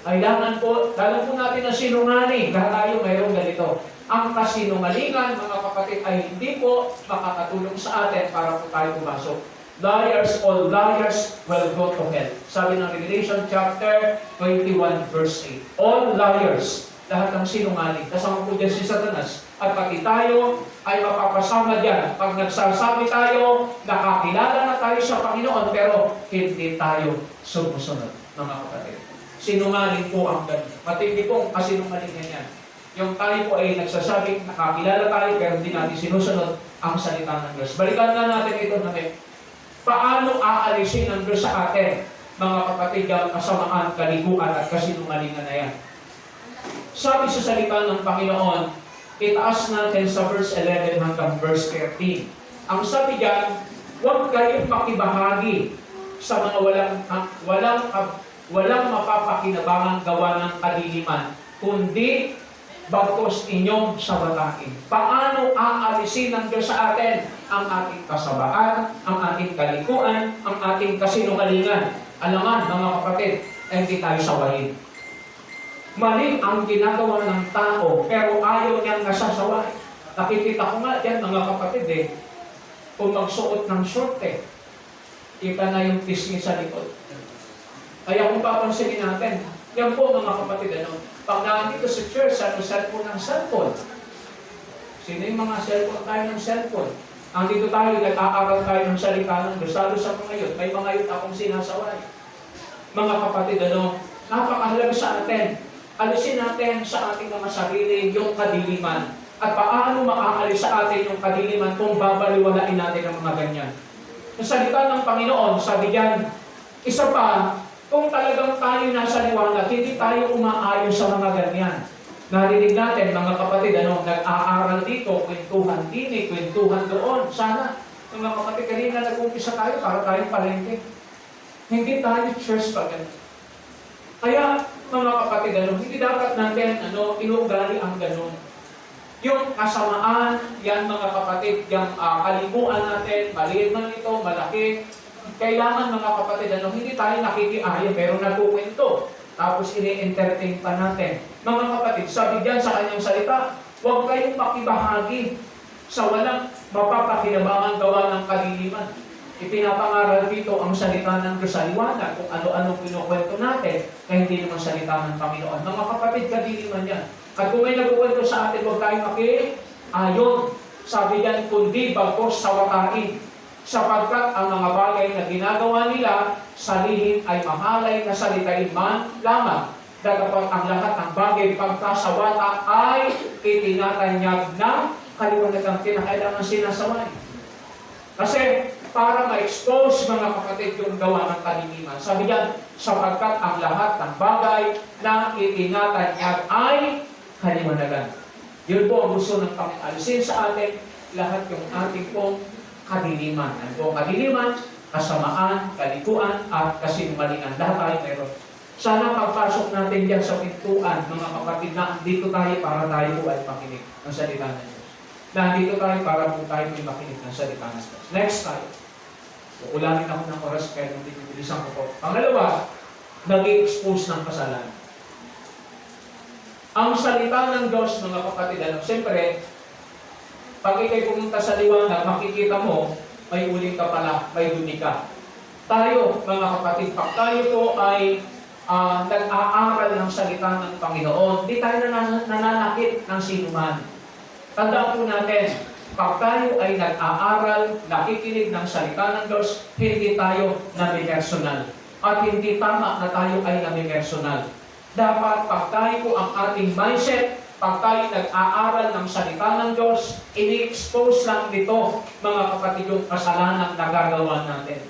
C: kailangan po, alam po natin na sinungaling, dahil tayo mayroong ganito. Ang kasinungalingan, mga kapatid, ay hindi po makakatulong sa atin para po tayo pumasok. Liars, all liars will go to hell. Sabi ng Revelation chapter 21 verse 8. All liars, lahat ng sinungaling. Kasama po dyan si Satanas. At pati tayo ay mapapasama dyan. Pag nagsasabi tayo, nakakilala na tayo sa Panginoon, pero hindi tayo sumusunod, mga kapatid. Sinungaling po ang ganun. Matindi pong kasinungalingan yan. Yung tayo po ay nagsasabing nakakilala tayo pero hindi natin sinusunod ang salita ng Diyos. Balikan na natin ito namin. Paano aalisin ng Diyos sa atin, mga kapatid, ang kasamaan, kaliguan at kasinungalingan na yan? Sabi sa salita ng Panginoon, itaas natin sa verse 11 hanggang verse 13. Ang sabi diyan, huwag kayong makibahagi sa mga walang mapapakinabangang gawa ng kadiliman, kundi bagkos inyong sabatain. Paano aalisin ng Diyos sa atin ang ating kasabaan, ang ating kalikuan, ang ating kasinungalingan? Alangan, mga kapatid, hindi tayo sawayin. Mali ang ginagawa ng tao, pero ayaw niyang nasasaway. Nakikita ko nga yan, mga kapatid, kung magsuot ng short, kita na yung pisngi sa likod. Kaya kung papansinin natin, yan po, mga kapatid, pag nandito sa church, cellphone ng cellphone. Sino yung mga cellphone tayo ng cellphone? Andito tayo, nag-aaral tayo ng salita ng Diyos. Lalo sa mga yun, may mga yun akong sinasaway. Mga kapatid, napakahalaga sa atin. Alisin natin sa ating mga sarili yung kadiliman. At paano makaalis sa atin yung kadiliman kung babaliwalain natin ang mga ganyan. Ang salita ng Panginoon, sabi diyan, isa pa, kung talagang tayo nasa liwanag, hindi tayo umaayon sa mga ganyan. Narinig natin, mga kapatid, nag-aaral dito, kwentuhan din, kwentuhan doon. Sana, mga kapatid, kanina nag-umpisa tayo para tayong palengke. Hindi tayo church pa ganun. Kaya, mga kapatid, hindi dapat natin inuugali ang ganun. Yung kasamaan, yan mga kapatid, yung kalimuan natin, maliit man ito, malaki, kailangan mga kapatid, hindi tayo nakikiaya, pero nagkukwento. Tapos ini-entertain pa natin. Mga kapatid, sabi diyan sa kanyang salita, huwag kayong makibahagi sa walang mapapakinabangan gawa ng kadiliman. Ipinapangaral dito ang salita ng Diyos sa liwanag, kung ano-anong pinukwento natin, na hindi naman salita ng Panginoon. Mga kapatid, kadiliman yan. At kung may nagkukwento sa atin, huwag tayong makiayon. Sabi yan, kundi bagkos sa watain. Sapagkat ang mga bagay na ginagawa nila sa lihim ay mahalay na salitain man lamang. Dagapag ang lahat ng bagay pagkasawata ay itinatanyag ng kaliwanagang kinakailangan sinasaway. Kasi para ma-expose mga kapatid yung gawa ng kalimiman. Sabi diyan, sapagkat ang lahat ng bagay na itinatanyag ay kaliwanagan. Yun po ang gusto ng Panginoon. Alisin sa atin lahat yung ating pong kadiliman. Ano po kadiliman, kasamaan, kalikuan, at kasinungalingan. Lahat tayo meron. Sana pagpasok natin dyan sa pintuan, mga kapatid, na dito tayo para tayo po ay makinig ng salita ng Diyos. Nandito tayo para po tayo ay makinig ng salita ng Diyos. Next tayo. Ulamin ako ng oras kaya nung tinibilisan ko po. Pangalawa, nag-expose ng kasalanan. Ang salita ng Diyos, mga kapatid, siyempre, pag ikay pumunta sa liwanag, makikita mo, may uling ka pala, may dumi ka. Tayo, mga kapatid, pag tayo po ay nag-aaral ng salita ng Panginoon, di tayo nananakit ng sinuman. Tandaan po natin, pag tayo ay nag-aaral, nakikinig ng salita ng Diyos, hindi tayo nami-personal. At hindi tama na tayo ay nami-personal. Dapat pag tayo po ang ating mindset, pag tayo nag-aaral ng salita ng Diyos, ini-expose lang dito, mga kapatid, yung kasalanan na gagawa natin.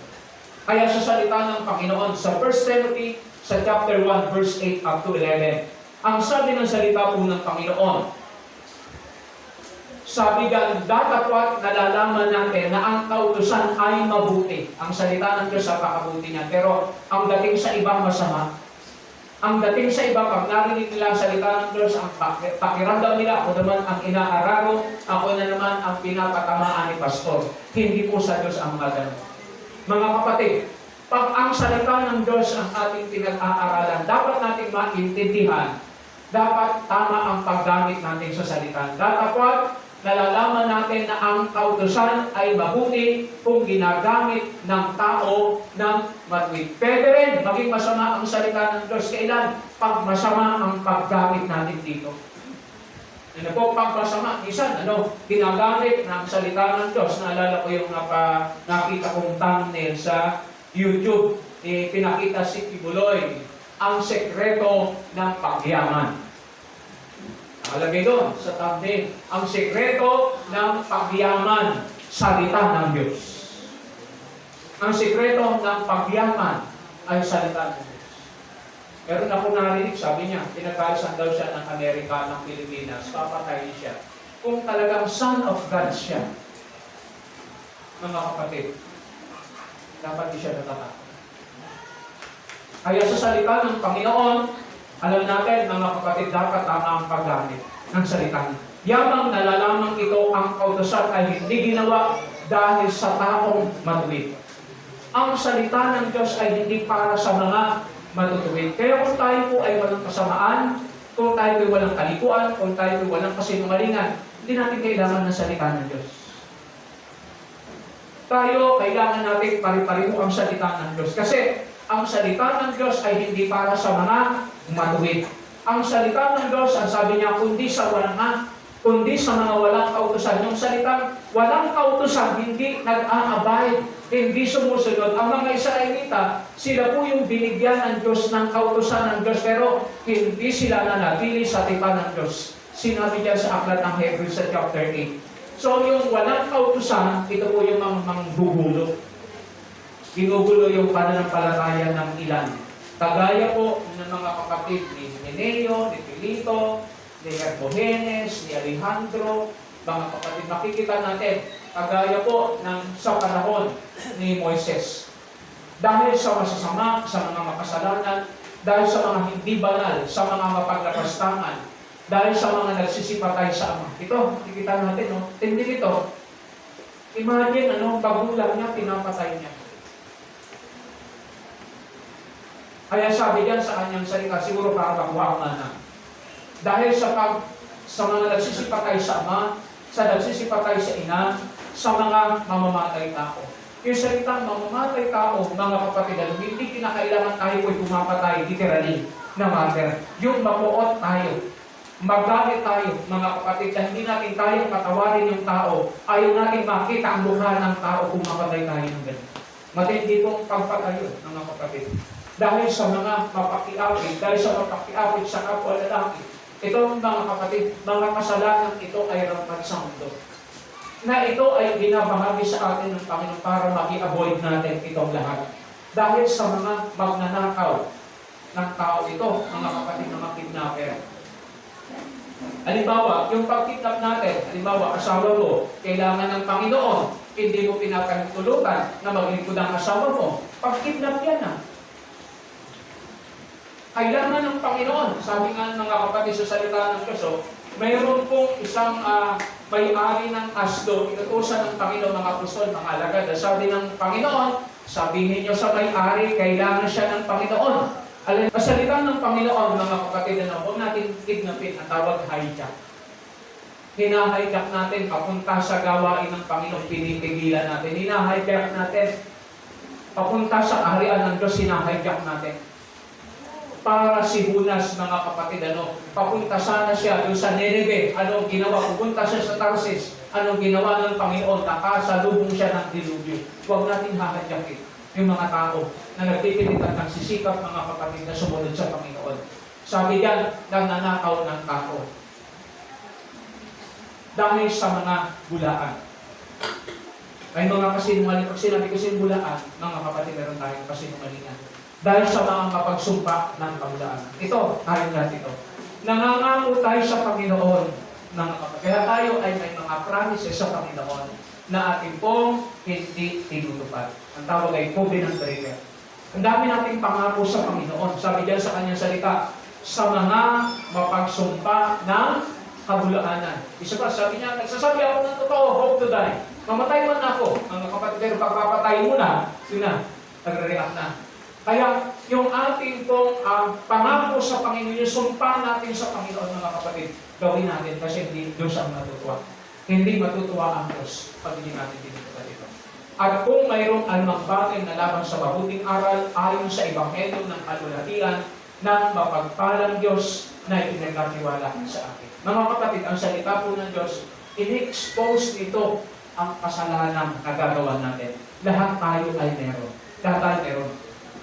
C: Kaya sa salita ng Panginoon, sa 1 Timothy, sa chapter 1, verse 8 up to 11, ang sabi ng salita po ng Panginoon, sabi diyan, datapwat nalalaman natin na ang kautusan ay mabuti. Ang salita ng Diyos sa pakabuti niya. Pero ang dating sa ibang masama, ang dating sa iba, pag narinig nila ang salita ng Diyos, ang pakiramdam nila, ako naman ang inaararo, ako na naman ang pinapatamaan ni pastor. Hindi po sa Diyos ang mga ganun. Mga kapatid, pag ang salita ng Diyos ang ating pinag-aaralan, dapat natin maintindihan, dapat tama ang paggamit natin sa salita. Dapat nalalaman natin na ang kautusan ay mabuti kung ginagamit ng tao ng matuwid. Pwede rin maging masama ang salita ng Diyos. Kailan? Pag masama ang paggamit natin dito. Ano po, pag masama, minsan, ginagamit ng salita ng Diyos. Naalala ko yung nakita kong thumbnail sa YouTube. Pinakita si Kibuloy, ang sekreto ng pagyaman. Nakalagay doon sa thumbnail, ang sekreto ng pagyaman, salita ng Diyos. Ang sekreto ng pagyaman ay salita ng Diyos. Meron ako narinig, sabi niya, pinagkalisan daw siya ng Amerika, ng Pilipinas, papatayin siya. Kung talagang son of God siya, mga kapatid, dapat di siya natatakot. Kaya sa salita ng Panginoon, alam natin, mga kapatid, dapat tama ang paggamit ng salita. Yamang nalalaman ito, ang kautusan ay hindi ginawa dahil sa taong matuwid. Ang salita ng Diyos ay hindi para sa mga matutuwid. Kaya kung tayo po ay walang kasamaan, kung tayo ay walang kalikuan, kung tayo ay walang kasinungalingan, hindi natin kailangan ng salita ng Diyos. Tayo, kailangan natin pari-pariho ang salita ng Diyos. Kasi ang salita ng Diyos ay hindi para sa mga matuwid. Ang salita ng Diyos, ang sabi niya, kundi sa mga kundi sa mga walang kautusan. Yung salitang walang kautusan, hindi nag-aabide, hindi sumusunod. Ang mga Israelita, sila po yung binigyan ng Diyos ng kautusan ng Diyos, pero hindi sila nanatili sa tipan ng Diyos. Sinabi niya sa aklat ng Hebrews sa chapter 8. So yung walang kautusan, ito po yung mga gugulo. Ginugulo yung pananampalataya ng ilan. Kagaya po ng mga kapatid ni Meneo, ni Pilito, ni Hermogenes, ni Alejandro, mga kapatid, makikita natin, kagaya po sa panahon ni Moises. Dahil sa masasama, sa mga makasalanan, dahil sa mga hindi banal, sa mga mapaglapastangan, dahil sa mga nagsisipatay sa Ama. Ito, makikita natin, no? Tindi nito. Imagine, bagulang niya, pinapatay niya. Kaya sabi diyan sa kanyang salita, siguro para makuha ang na. Dahil sa mga nagsisipatay sa Ama, sa nagsisipatay sa Ina, sa mga mamamatay tao. Yung salitang mamamatay tao, mga kapatid, hindi kinakailangan tayo po'y pumapatay, literally, na mother. Yung mapuot tayo, magalit tayo, mga kapatid, na hindi natin tayong patawarin yung tao, ayaw natin makita ang mukha ng tao kung mapatay tayo ng ganun. Matindi pong pagpatayo, mga kapatid. Dahil sa mga mapakiapit, dahil sa mapakiapit sa kapwa lalaki, itong mga kapatid, mga kasalanan ito ay rapat sa mundo. Na ito ay binabahagi sa atin ng Panginoon para maki-avoid natin itong lahat. Dahil sa mga magnanakaw ng tao ito, mga kapatid na mga kidnapper. Halimbawa, yung pag-kidnap natin, halimbawa, asawa mo, kailangan ng Panginoon, hindi mo pinapahintulutan na maglingkod ang asawa mo, pag-kidnap yan na. Kailangan ng Panginoon. Sabi nga ng mga kapatid sa salita ng Diyos, mayroon pong isang may-ari ng asdo, inutusan ng Panginoon mga apostol, mga alagad. Sabi ng Panginoon, sabihin niyo sa may-ari, kailangan siya ng Panginoon. Alam, salita ng Panginoon, mga kapatid, huwag natin kidnapin ang tawag hijack. Hina-hijack natin, papunta sa gawain ng Panginoon, pinipigilan natin. Hina-hijack natin, papunta sa arian ng Diyos, hina-hijack natin. Para si Hunas, mga kapatid, papunta sana siya doon sa Nineveh. Anong ginawa? Pupunta siya sa Tarsis. Anong ginawa ng Panginoon? Nakasalubong siya ng dilubyo. Huwag natin hahadyakin yung mga tao na nagpipilitan ng sisikap, mga kapatid, na sumunod sa Panginoon. Sabi yan, nagnanakaw ng tao. Dahil sa mga bulaan. Ay mga kasinungaling, pag sinabi ko sinbulaan, mga kapatid, meron tayong kasinungalingan. Dahil sa mga kapagsumpa ng kabulaan. Ito, tayo natin ito. Nangangako tayo sa Panginoon. Kaya tayo ay may mga promises sa Panginoon na ating pong hindi tinutupad. Ang tawag ay covenant breaker. Ang dami nating pangako sa Panginoon. Sabi diyan sa kanyang salita, sa mga mapagsumpa ng kabulaanan. Isa pa, sabi niya, nagsasabi ako ng totoo, hope to die. Mamatay man ako. Ang kapatid, pero pagpapatay mo na, yun na, nagre-react na. Kaya yung ating pong pangako sa Panginoon, yung sumpa natin sa Panginoon, mga kapatid, gawin natin kasi hindi Diyos ang matutuwa. Hindi matutuwa ang Diyos pag hindi natin tinutupad ito. At kung mayroong anumang bagay na laban sa mabuting aral ayon sa Ebanghelyo ng kalulatian ng mapagpalang Diyos na ipinagkatiwala sa atin. Mga kapatid, ang salita po ng Diyos, in-expose nito ang kasalanan na gagawa natin. Lahat tayo ay meron. Lahat tayo meron.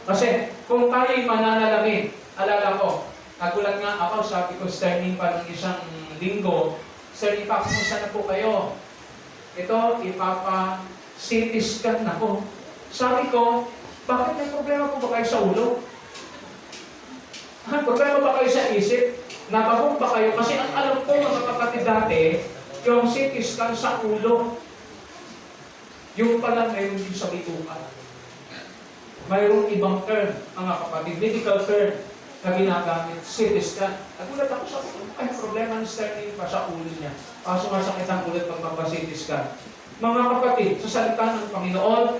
C: Kasi kung tayo'y mananalamin, alala ko, nagulat nga ako, sabi ko, sterling pa ng isang linggo, Sir, kumusta na po kayo? Ito, ipapa-CT scan na po. Sabi ko, bakit may problema po ba kayo sa ulo? Problema ba kayo sa isip? Nabagong ba kayo? Kasi ang alam ko, mga kapatid dati, yung CT scan sa ulo, yung pala ngayon yung sa bituka. Mayroong ibang term, mga kapatid, medical term na ginagamit, CT scan. Nagulat ako sa ulo, ay problema ng sterling pa sa ulo niya. Sumasakit ang ulit pag magpa-CT scan. Mga kapatid, sa salita ng Panginoon,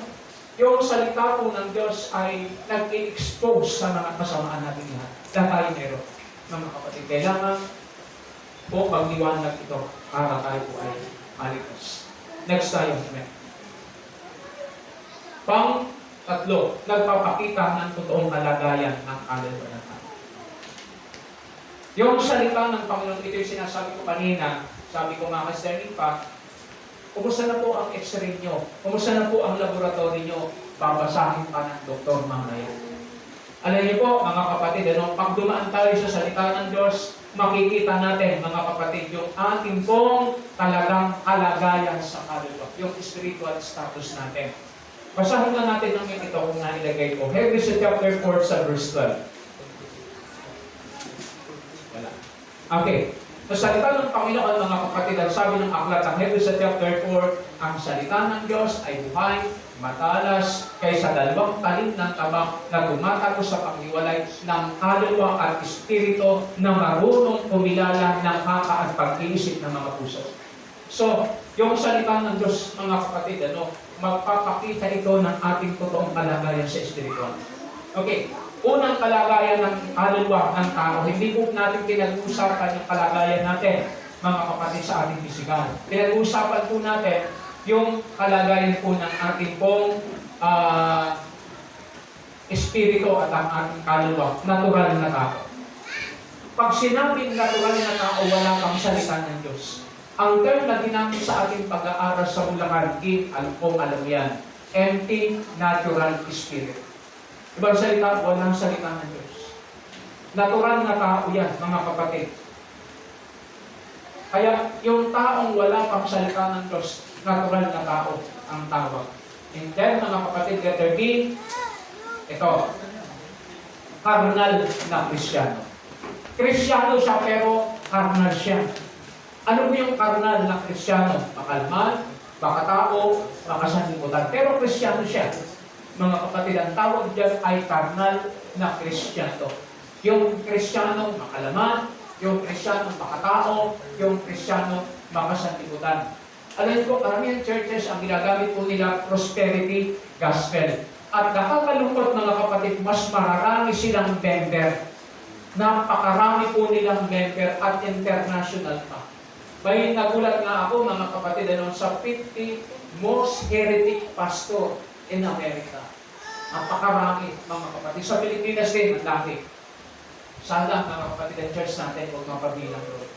C: yung salita po ng Diyos ay nag-i-expose sa mga kasamaan natin lahat. Lahat tayo meron. Mga kapatid, kailangan po pag-iwanag ito para tayo po ay maligtas. Next tayo. Tatlo, nagpapakita ng totoong kalagayan ng kaluluwa. Yung salita ng Panginoon, ito yung sinasabi ko kanina, Sabi ko nga kay Sterling pa, kumusta na po ang x-ray nyo? Kumusta na po ang laboratory nyo? Babasahin pa ng doktor mamaya. Alam niyo po, mga kapatid, pag dumaan tayo sa salita ng Diyos, makikita natin, mga kapatid, yung ating pong talagang kalagayan sa kaluluwa, yung spiritual status natin. Basahin na natin ng ito kung nailagay ko. Hebrews chapter 4 sa verse 12. Wala. Okay. Sa salita ng Panginoon, mga kapatid, ang sabi ng aklat ng Hebrews chapter 4, ang salita ng Diyos ay buhay, matalas, kaysa dalawang talim ng tabak na tumatagos sa paghiwalay ng kaluluwa at espiritu na marunong kumilala ng haka at pag-iisip ng mga puso. So, yung salita ng Diyos, mga kapatid, magpapakita ito ng ating totoong kalagayan sa espiritual. Okay. Unang kalagayan ng kaluluwa ng tao, hindi po natin pinag-uusapan yung kalagayan natin, mga kapatid, sa ating pisikal. Pinag-uusapan po natin yung kalagayan po ng ating pong espiritu at ang ating kaluluwa, natural na tao. Pag sinabing natural na tao, wala pang salita ng Diyos. Ang term na ginamit sa ating pag-aaral sa Bulacan, alam yan, empty natural spirit. Ibang salita, walang salita ng Diyos. Natural na tao yan, mga kapatid. Kaya yung taong wala pang salita ng Diyos, natural na tao ang tawag. And then, mga kapatid, letter B, ito, carnal na Kristiyano. Kristiyano siya pero carnal siya. Ano mo yung carnal na Kristiyano? Makalman, makatao, makasanlibutan. Pero Kristiyano siya. Mga kapatid, ang tawag dyan ay carnal na Kristiyano. Yung Kristiyano makalaman, yung Kristiyano makatao, yung Kristiyano makasanlibutan. Alam ko, karamihan churches ang ginagamit po nila prosperity gospel. At nakakalungkot, mga kapatid, mas mararami silang member. Napakarami po nilang member at international pa. May nagulat nga ako, mga kapatid, sa 50 most heretic pastor in America. Napakarami, mga kapatid. Sa Pilipinas din, ang dami. Sana, mga kapatid, ang church natin, huwag mapabilang doon.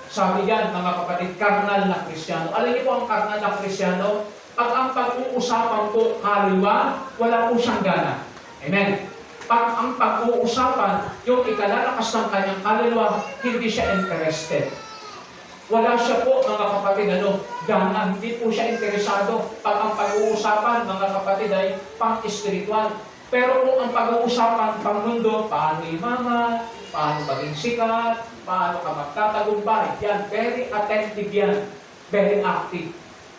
C: Sabi yan, mga kapatid, carnal na Kristiyano. Alam niyo po ang carnal na Kristiyano? Pag ang pag-uusapan po kaluluwa, wala po siyang gana. Amen. Pag ang pag-uusapan, yung ikalalakas ng kanyang kaluluwa, hindi siya interested. Wala siya po, mga kapatid, gana. Hindi po siya interesado. Pag ang pag-uusapan, mga kapatid, ay pang-espiritual. Pero kung ang pag-uusapan, pang-mundo, paano imaman, paano maging sikat, paano ka magtatagumpay, yan, very attentive yan. Very active.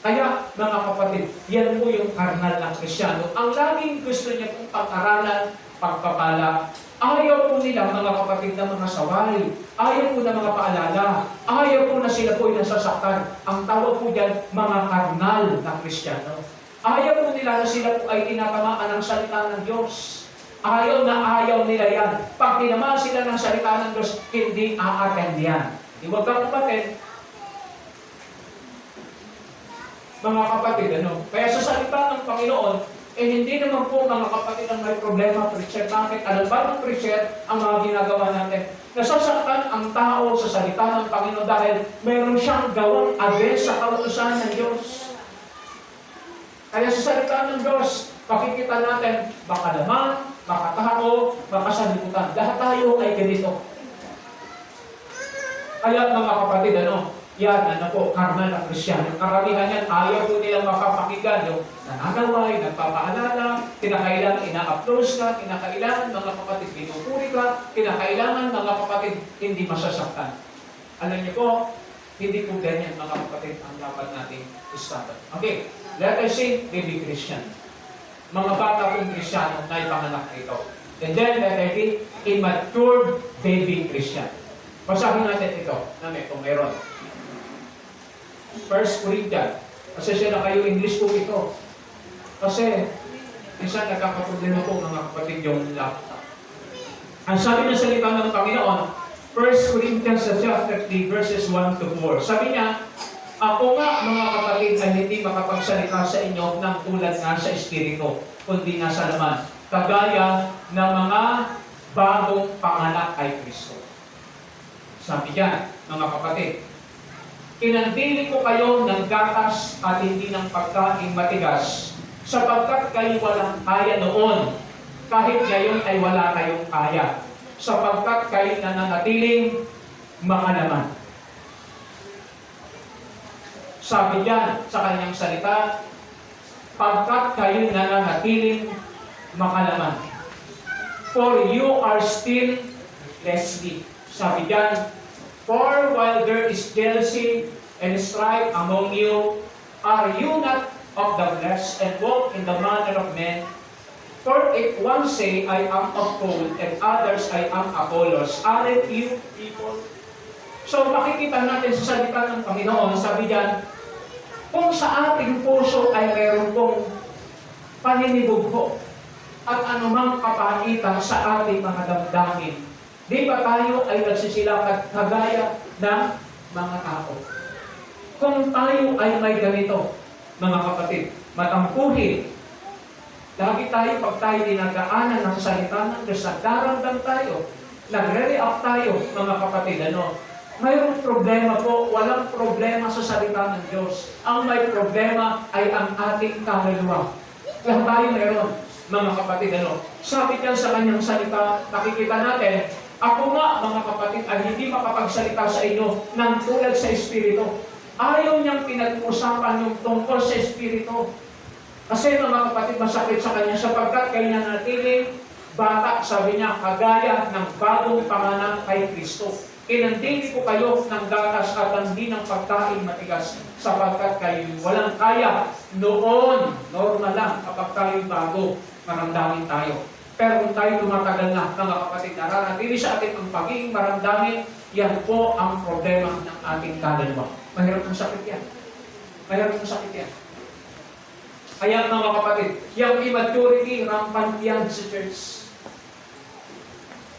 C: Kaya, mga kapatid, yan po yung carnal ng Kristiyano. Ang laging gusto niya pong pag-aralan, pagpapala. Ayaw po nila, mga kapatid, na mga sawari. Ayaw po na mga paalala. Ayaw po na sila po ay nasasaktan. Ang tawag po dyan, mga karnal na Kristiyano. Ayaw po nila na sila po ay tinatamaan ng salita ng Diyos. Ayaw na ayaw nila yan. Pag tinamaan sila ng salita ng Diyos, hindi a-attend yan. Huwag kang kapatid. Mga kapatid, Kaya sa salita ng Panginoon, hindi naman po, mga kapatid, ang may problema, preacher. Bakit? Alam ba ng preacher ang mga ginagawa natin? Nasasaktan ang tao sa salita ng Panginoon dahil meron siyang gawang against sa kautusan ng Diyos. Kaya sa salita ng Diyos, makikita natin, makalaman, makatao, makasanlibutan. Lahat tayo ay ganito. Kaya, mga kapatid, yan, karnal na Kristiyano. Karamihan yan, ayaw po nilang mapapakinggan. Yung nananaway, nagpapaalala, kinakailangan ina-applause ka, kinakailangan, mga kapatid, pinupuri ka, kinakailangan, mga kapatid, hindi masasaktan. Alam niyo po, hindi po ganyan, mga kapatid, ang dapat nating standard. Okay, let us say, baby Christian. Mga bata pong Kristiyano na ipanganak ito. And then, let us say, immature baby Christian. Basahin natin ito, kung meron. 1 Corinthians. Kasi siya na kayo, English po ito. Kasi, minsan nagkakaproblema po, mga kapatid, yung laptop. Ang sabi ng salita ng Panginoon, 1 Corinthians chapter 3, verses 1 to 4. Sabi niya, ako nga, mga kapatid, ay hindi makapagsalita sa inyo ng tulad nga sa Espiritu, kundi nga sa laman, kagaya ng mga bagong panganak kay Kristo. Sabi niya, mga kapatid, Kinandili ko kayo ng gatas at hindi ng pagkain matigas, sapagkat kayo walang kaya noon, kahit ngayon ay wala kayong kaya, sapagkat kayo nananatiling makalaman. Sabi diyan sa kanyang salita, pagkat kayo nananatiling makalaman. For you are still fleshly. Sabi diyan, for while there is jealousy and strife among you, are you not of the flesh and walk in the manner of men? For if one say, I am of Paul, and others, I am Apollos, aren't you people? So makikita natin sa salita ng Panginoon, sabi diyan, kung sa ating puso ay meron pong paninibugho at anumang kapahitan sa ating mga damdamin, di ba tayo ay nagsisilakad kagaya ng mga tao? Kung tayo ay may ganito, mga kapatid, matampuhin, lagi tayo pag tayo dinagaanan ng salita ng Diyos, nagdaramdam tayo, nagre-react tayo, mga kapatid, mayroong problema po, walang problema sa salita ng Diyos. Ang may problema ay ang ating kaluluwa. Kaya tayo meron, mga kapatid, sabi niya sa kanyang salita, nakikita natin, ako nga, mga kapatid, ay hindi makapagsalita sa inyo ng tulad sa Espiritu. Ayaw niyang pinag-usapan yung tungkol sa Espiritu. Kasi mga kapatid, masakit sa kanya sapagkat kayo nanatiling bata, sabi niya, kagaya ng bagong panganak kay Kristo. Kinandili ko kayo ng gatas at hindi ng pagkain matigas sapagkat kayo walang kaya. Noon, normal lang, kapag tayo bago, maramdamin tayo. Pero kung tayo tumatagal na, mga kapatid, naranatili sa atin ang pagiging maramdamin, yan po ang problema ng ating kaluluwa. Mahirap ng sakit yan. Mahirap ng sakit yan. Kaya mga kapatid, yung immaturity, rampant yan sa church.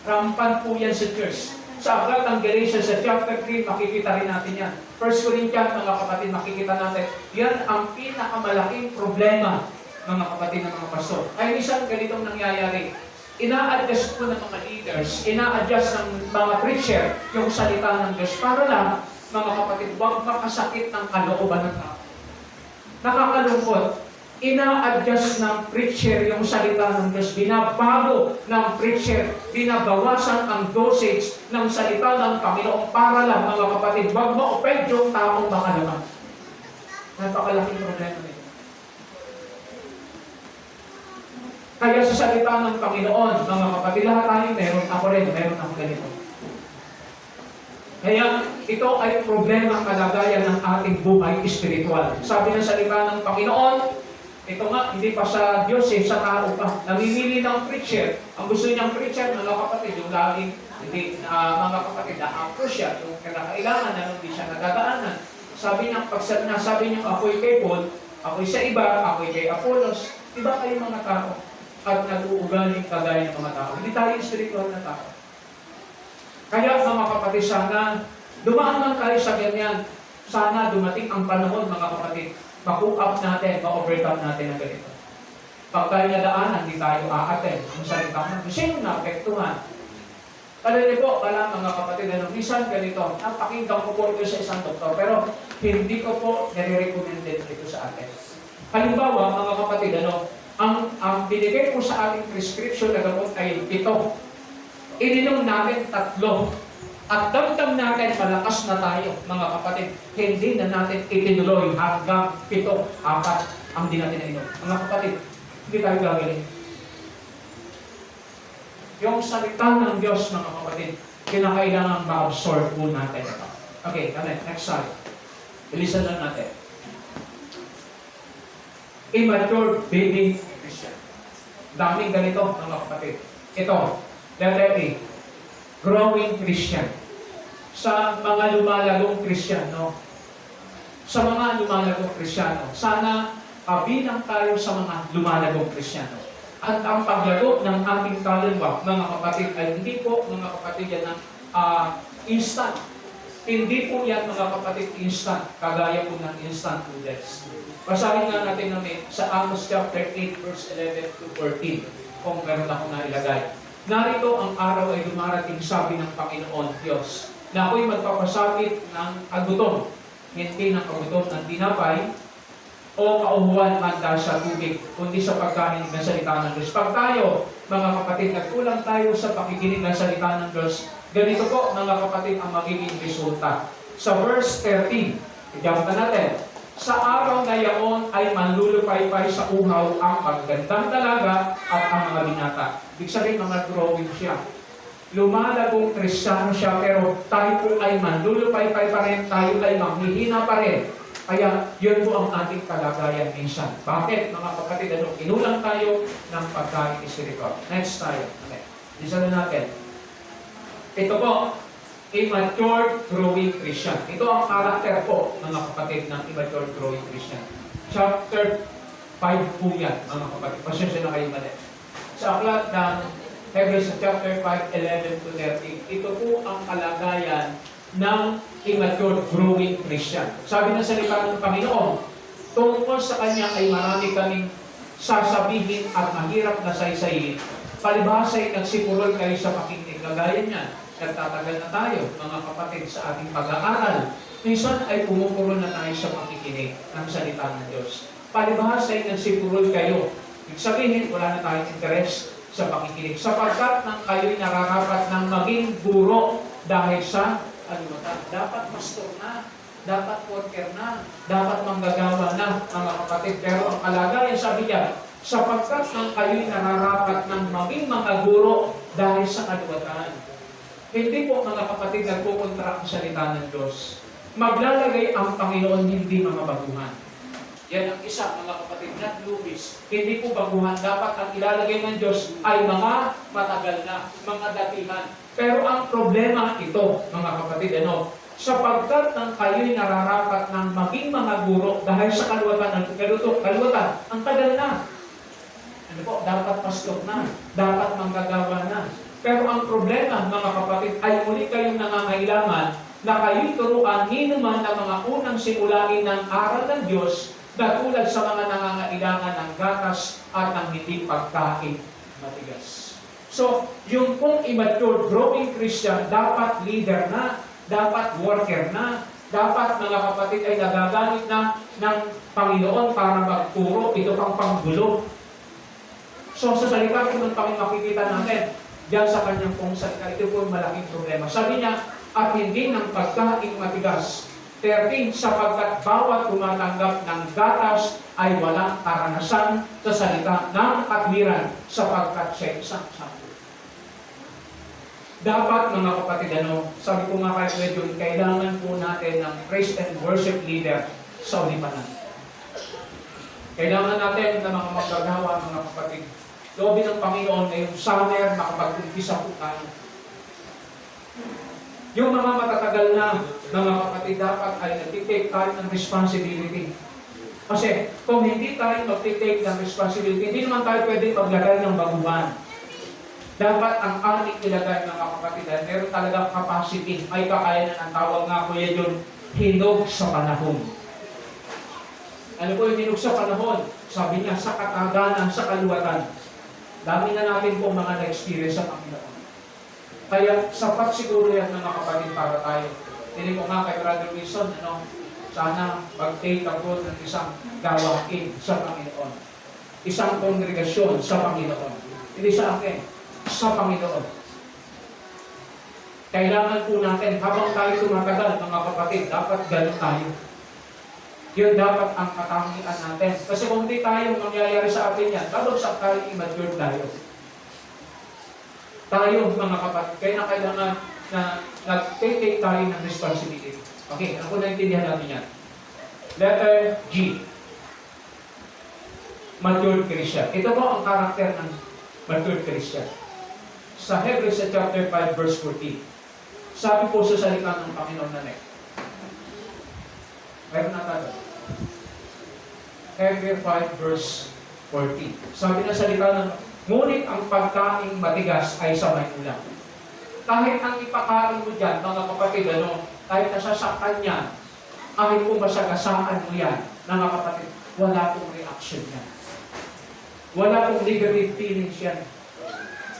C: Rampant po yan sa church. Sa aklat ng Galatians sa chapter 3, makikita rin natin yan. 1 Corinthians, mga kapatid, makikita natin, yan ang pinakamalaking problema, mga kapatid ng mga pastor. Ay minsan ganitong nangyayari. Ina-adjust po ng mga leaders, ina-adjust ng mga preacher yung salita ng Diyos para lang, mga kapatid, huwag makasakit ng kalooban ng tao. Nakakalungkot. Ina-adjust ng preacher yung salita ng Diyos. Binabago ng preacher. Binabawasan ang dosage ng salita ng Panginoon para lang, mga kapatid, huwag ma-offend yung taong makalaman. Napakalaking problema nito. Kaya sa salita ng Panginoon, mga kapatid, lahat tayo meron. Ako rin, meron ako ganito. Kaya ito ay problema kalagayan ng ating buhay espiritual. Sabi ng salita ng Panginoon, ito nga, hindi pa sa Diyos sa tao pa. Namimili ng preacher. Ang gusto niyang preacher, mga kapatid, yung laging, hindi, mga kapatid, na-approach siya, yung kailangan na hindi siya nagdadaanan. Sabi niya, pag nasabi niya, ako'y kay Paul, ako'y sa iba, ako'y kay Apollos, iba kayo mga tao. At nag-uugaling kagaya ng mga tao. Hindi tayo spiritual na tao. Kaya mga kapatid, sana dumaan man tayo sa ganyan. Sana dumating ang panahon, mga kapatid, ma-cook up natin, ma-overcome natin ang ganito. Pag tayo nadaanan, hindi tayo aaten. Ang salita ng sino na-apektuhan? Alam niyo po, pala mga kapatid, minsan ganito, napakinggan ko po ito sa isang doktor, pero hindi ko po nire-recommended ito sa atin. Halimbawa, mga kapatid, ang binigay ko sa ating prescription na gamot ay 7. Ininom natin 3. At damdam natin, malakas na tayo, mga kapatid. Hindi na natin itinuloy hanggang 7, 4 ang di natin nainom. Mga kapatid, hindi tayo gagaling. Yung salita ng Diyos, mga kapatid, kinakailangan ma-absorb po natin ito. Okay, next slide. Bilisan lang natin. Immature baby Christian. Daming ganito, mga kapatid. Ito, letter A, growing Christian. Sa mga lumalagong Kristiyano, sa mga lumalagong Kristiyano, sana bilang tayo sa mga lumalagong Kristiyano. At ang paglago ng ating kaluluwa, mga kapatid, ay hindi po, mga kapatid, yan ng instant. Hindi po yan, mga kapatid, instant. Kagaya po ng instant noodles. Basahin nga natin namin sa Amos chapter 8, verse 11 to 14, kung meron ako nailagay. Narito ang araw ay dumarating, sabi ng Panginoon Diyos, na ako'y magpapasakit ng kagutom hindi nakagutom ng tinapay, o kauhuan man dahil sa tubig, kundi sa pagkain ng salita ng Diyos. Pag tayo, mga kapatid, nagkulang tayo sa pakikinig ng salita ng Diyos, ganito po, mga kapatid, ang magiging resulta. Sa verse 13, tignan natin, sa araw na yaon ay manlulupay-pay sa uhaw ang magagandang dalaga at ang mga binata. Ibig sabihin, mga growing siya. Lumalagong Kristiyano siya, pero tayo po ay manlulupay-pay pa rin, tayo ay manghihina pa rin. Kaya, yun po ang ating kalagayan minsan. Bakit, mga kapatid, kinulang tayo ng pagkain espiritual. Next tayo. Okay. Isa na natin. Ito po, immature growing Christian. Ito ang karakter po, mga kapatid, ng immature growing Christian. Chapter 5 po yan, mga kapatid. Pasensya na kayo mali. Sa aklat ng Hebrews chapter 5, 11 to 13, ito po ang kalagayan ng immature growing Christian. Sabi ng salita ng Panginoon, tungkol sa Kanya ay marami kaming sasabihin at mahirap na saysayin. Palibhasa ay nagsipurol kayo sa pakikinig. Kagaya niyan, nagtatagal na tayo, mga kapatid, sa ating pag-aaral. Minsan ay pumupurol na tayo sa pakikinig ng salita ng Diyos. Palibhasa ay nagsipurol kayo. Ibig sabihin, wala na tayong interes sa pakikinig. Sapagkat nang kayo'y nararapat ng maging guro dahil sa dapat pastor na, dapat worker na, dapat manggagawa na, mga kapatid. Pero ang kalagayan, sabi niya, sapagkat nang kayo'y nararapat ng maging mga guro dahil sa kaluwatan. Hindi po, mga kapatid, nagpukontra ang salita ng Diyos. Maglalagay ang Panginoon, hindi mga baguhan. Yan ang isa, mga kapatid, not lumis. Hindi po baguhan. Dapat ang ilalagay ng Diyos ay mga matagal na, mga datihan. Pero ang problema ito, mga kapatid, sapagkat nang kayo'y nararapat ng maging mga guro dahil sa kaluwatan, ang tagal na. Dapat pastor na, dapat manggagawa na. Pero ang problema, mga kapatid, ay muli kayong nangangailangan na kayo'y turuan hinuman ng mga unang simulain ng aral ng Diyos na tulad sa mga nangangailangan ng gatas at ng hindi pagkain matigas. So, yung pong immature growing Christian, dapat leader na, dapat worker na, dapat, mga kapatid, ay nagagamit na ng Panginoon para magturo. Ito pang panggulo. So, sa salita po ng Panginoon, makikita natin, diyan sa kanyang pong salita, ito po yung malaking problema. Sabi niya, at hindi ng pagkain matigas. 13, sapagkat bawat tumatanggap ng gatas ay walang karanasan sa salita ng katwiran, sapagkat siya isang sampo. Dapat, mga kapatid, sabi ko nga kayo medyo, kailangan po natin ng praise and worship leader sa ulipanan. Kailangan natin ng mga magagawa, mga kapatid. Loobin ng Panginoon na yung summer, makapag-umpisa po tayo. Yung mga matatagal na, mga kapatid, dapat ay nag-take tayo ng responsibility. Kasi kung hindi tayo mag-take ng responsibility, hindi naman tayo pwede maglagay ng baguhan. Dapat ang ating ilagay, mga kapatid, meron talagang capacity, may kakayanan. Ang tawag nga po yan yung hinog sa panahon. Ano po yung hinog sa panahon? Sabi niya, sa kataganan, sa kaluwatan. Dami na natin po mga na-experience sa Panginoon. Kaya sapat siguro yan, mga kapatid, para tayo. Hindi ko nga kay Brother Wilson, sana mag-take ako ng isang gawain sa Panginoon. Isang kongregasyon sa Panginoon. Hindi sa akin, sa Panginoon. Kailangan po natin, habang tayo tumatagal, mga kapatid, dapat ganun tayo. Yun dapat ang katangian natin. Kasi kung hindi tayo mangyayari sa atin yan, babagsak tayo, immature tayo. Tayo, mga kapatid, kaya na kailangan na nag-take tayo ng responsibility. Okay, ako naintindihan natin yan. Letter G. Mature Christian. Ito po ang karakter ng mature Christian. Sa Hebrews chapter 5, verse 14. Sabi po sa salita ng Panginoon na meron na tayo. Hebrews 5, verse 14. Sabi na salita ng ngunit ang pagkaing matigas ay sa may ulam. Kahit ang ipakain mo dyan, mga kapatid, kahit nasasaktan niya, kahit kung masagasaan mo yan, mga kapatid, wala pong reaction yan. Wala pong negative feelings yan.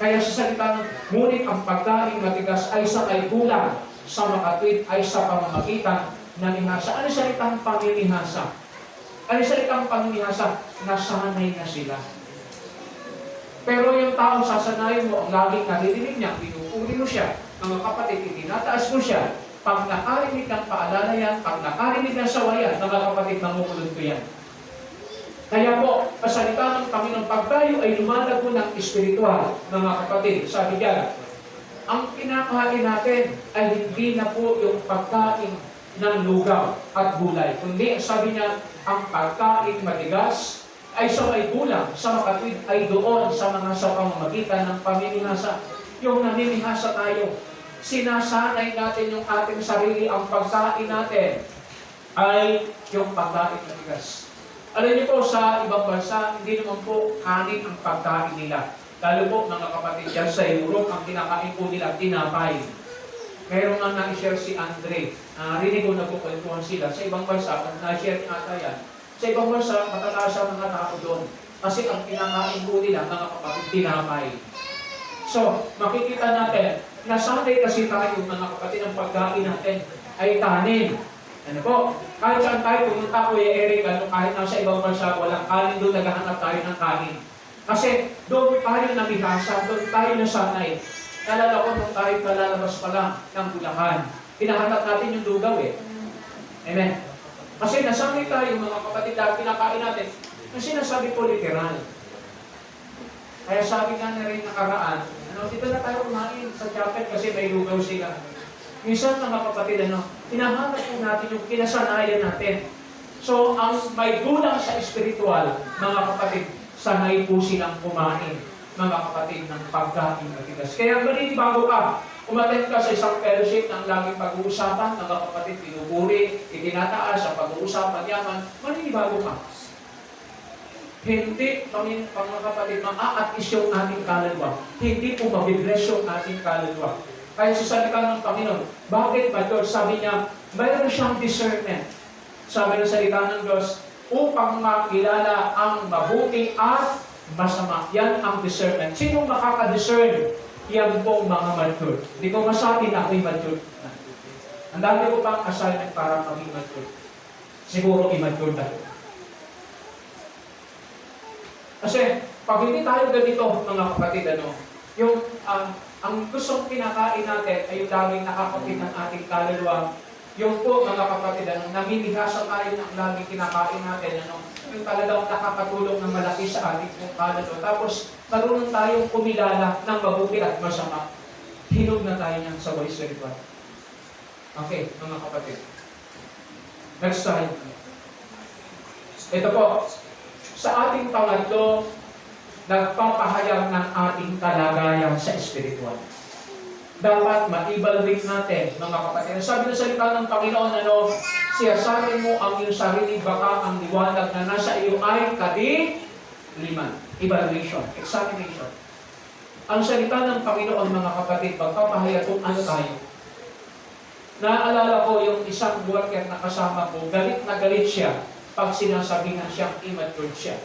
C: Kaya sa salita ng ngunit ang pagkaing matigas ay sa may ulam, sa makatwid ay sa pamamagitan namihasa. Ano salitang pamimihasa? Ano salitang pamimihasa? Nasanay na sila. Pero yung tao sasanayin mo, ang laging naririnig niya, pinupuri mo siya, mga kapatid, itinataas mo siya. Pag nakarinig ng paalala yan, pag nakarinig ng sawayan, mga kapatid, mamupulod ko yan. Kaya po, pasalita ng Panginoon, pag tayo ay lumalago ng espiritual, mga kapatid, sabi niya, ang kinakain natin ay hindi na po yung pagkain ng lugaw at gulay. Kundi, sabi niya, ang pagkain matigas ay sa may gulang, sa makatwid ay doon sa mga sa pamamagitan ng pamimihasa. Yung namimihasa tayo, sinasanay natin yung ating sarili, ang pagkain natin ay yung pagkain matigas. Alam niyo po, sa ibang bansa, hindi naman po kanin ang pagkain nila. Lalo po, mga kapatid dyan sa Europe, ang kinakain po nila, tinapay. Meron nga na-share si Andre. Rinig ko na po kwentuhan sila. Sa ibang bansa, pag na-share niya ata yan, sa ibang bansa, matatasa mga tao doon. Kasi ang kinakain po nila, mga kapatid, tinapay. So, makikita natin, nasanay kasi tayo, mga kapatid, ang pagkain natin ay kanin. Ano po? Kahit saan tayo pumunta, Kuya Eric, kahit nasa ibang bansa, walang kanin doon, naghahanap tayo ng kanin. Kasi doon tayo nabihasa, doon tayo nasanay. Nalala ko nung tayo kalalabas pa lang ng Bulacan. Pinahanap natin yung lugaw eh. Amen. Kasi nasanay tayo, mga kapatid, dahil pinakain natin, yung sinasabi ko literal. Kaya sabi nga na rin nakaraan, dito na tayo kumain sa chapel kasi may lugaw sila. Minsan mga kapatid, hinahanap po natin yung kinasanayan natin. So, ang may gulang sa espiritual, mga kapatid, sanay po silang kumain, mga kapatid, ng pagkain matigas. Kaya maninibago ka, umattend ka sa isang fellowship ng laging pag-uusapan, mga kapatid, pinupuri, itinataas sa pag-uusapan yaman, maninibago ka. Hindi kami, mga kapatid, maa-at-is yung ating kaluluwa. Hindi po mabibless yung ating kaluluwa. Kaya sa salita ng Panginoon, bakit ba Diyos? Sabi niya, mayroon siyang discernment. Sabi ng salita ng Diyos, upang makilala ang mabuti at masama. Yan ang discernment. Sino makaka-discern? Yan po mga mature. Hindi ko masabi na ako'y mature. Ang dami ko pang assignment para maging mature. Siguro immature na. Kasi, pag hindi tayo ganito, mga kapatid, yung ang gustong kinakain natin ay yung laging nakakapit ng ating kaluluwa. Yung po, mga kapatid, namimihasa tayo ng laging kinakain natin, yung talagang nakakatulong ng malaki sa ating kaluluwa. Tapos, marunong tayong kumilala ng mabuti at masama. Hinog na tayo niyang sabay spiritual. Okay, mga kapatid. Next slide. Ito po, sa ating pangatlo, nagpapahayag ng ating kalagayan sa espiritual. Dapat ma-evaluate natin, mga kapatid. Sabi ng salita ng Panginoon, siyasarin mo ang iyong sarili, baka ang liwanag na nasa iyo ay kadiliman. Evaluation, examination. Ang salita ng Panginoon, mga kapatid, magpapahayag kung ano tayo. Naalala ko yung isang worker na kasama ko, galit na galit siya pag sinasabihan siyang immature siya.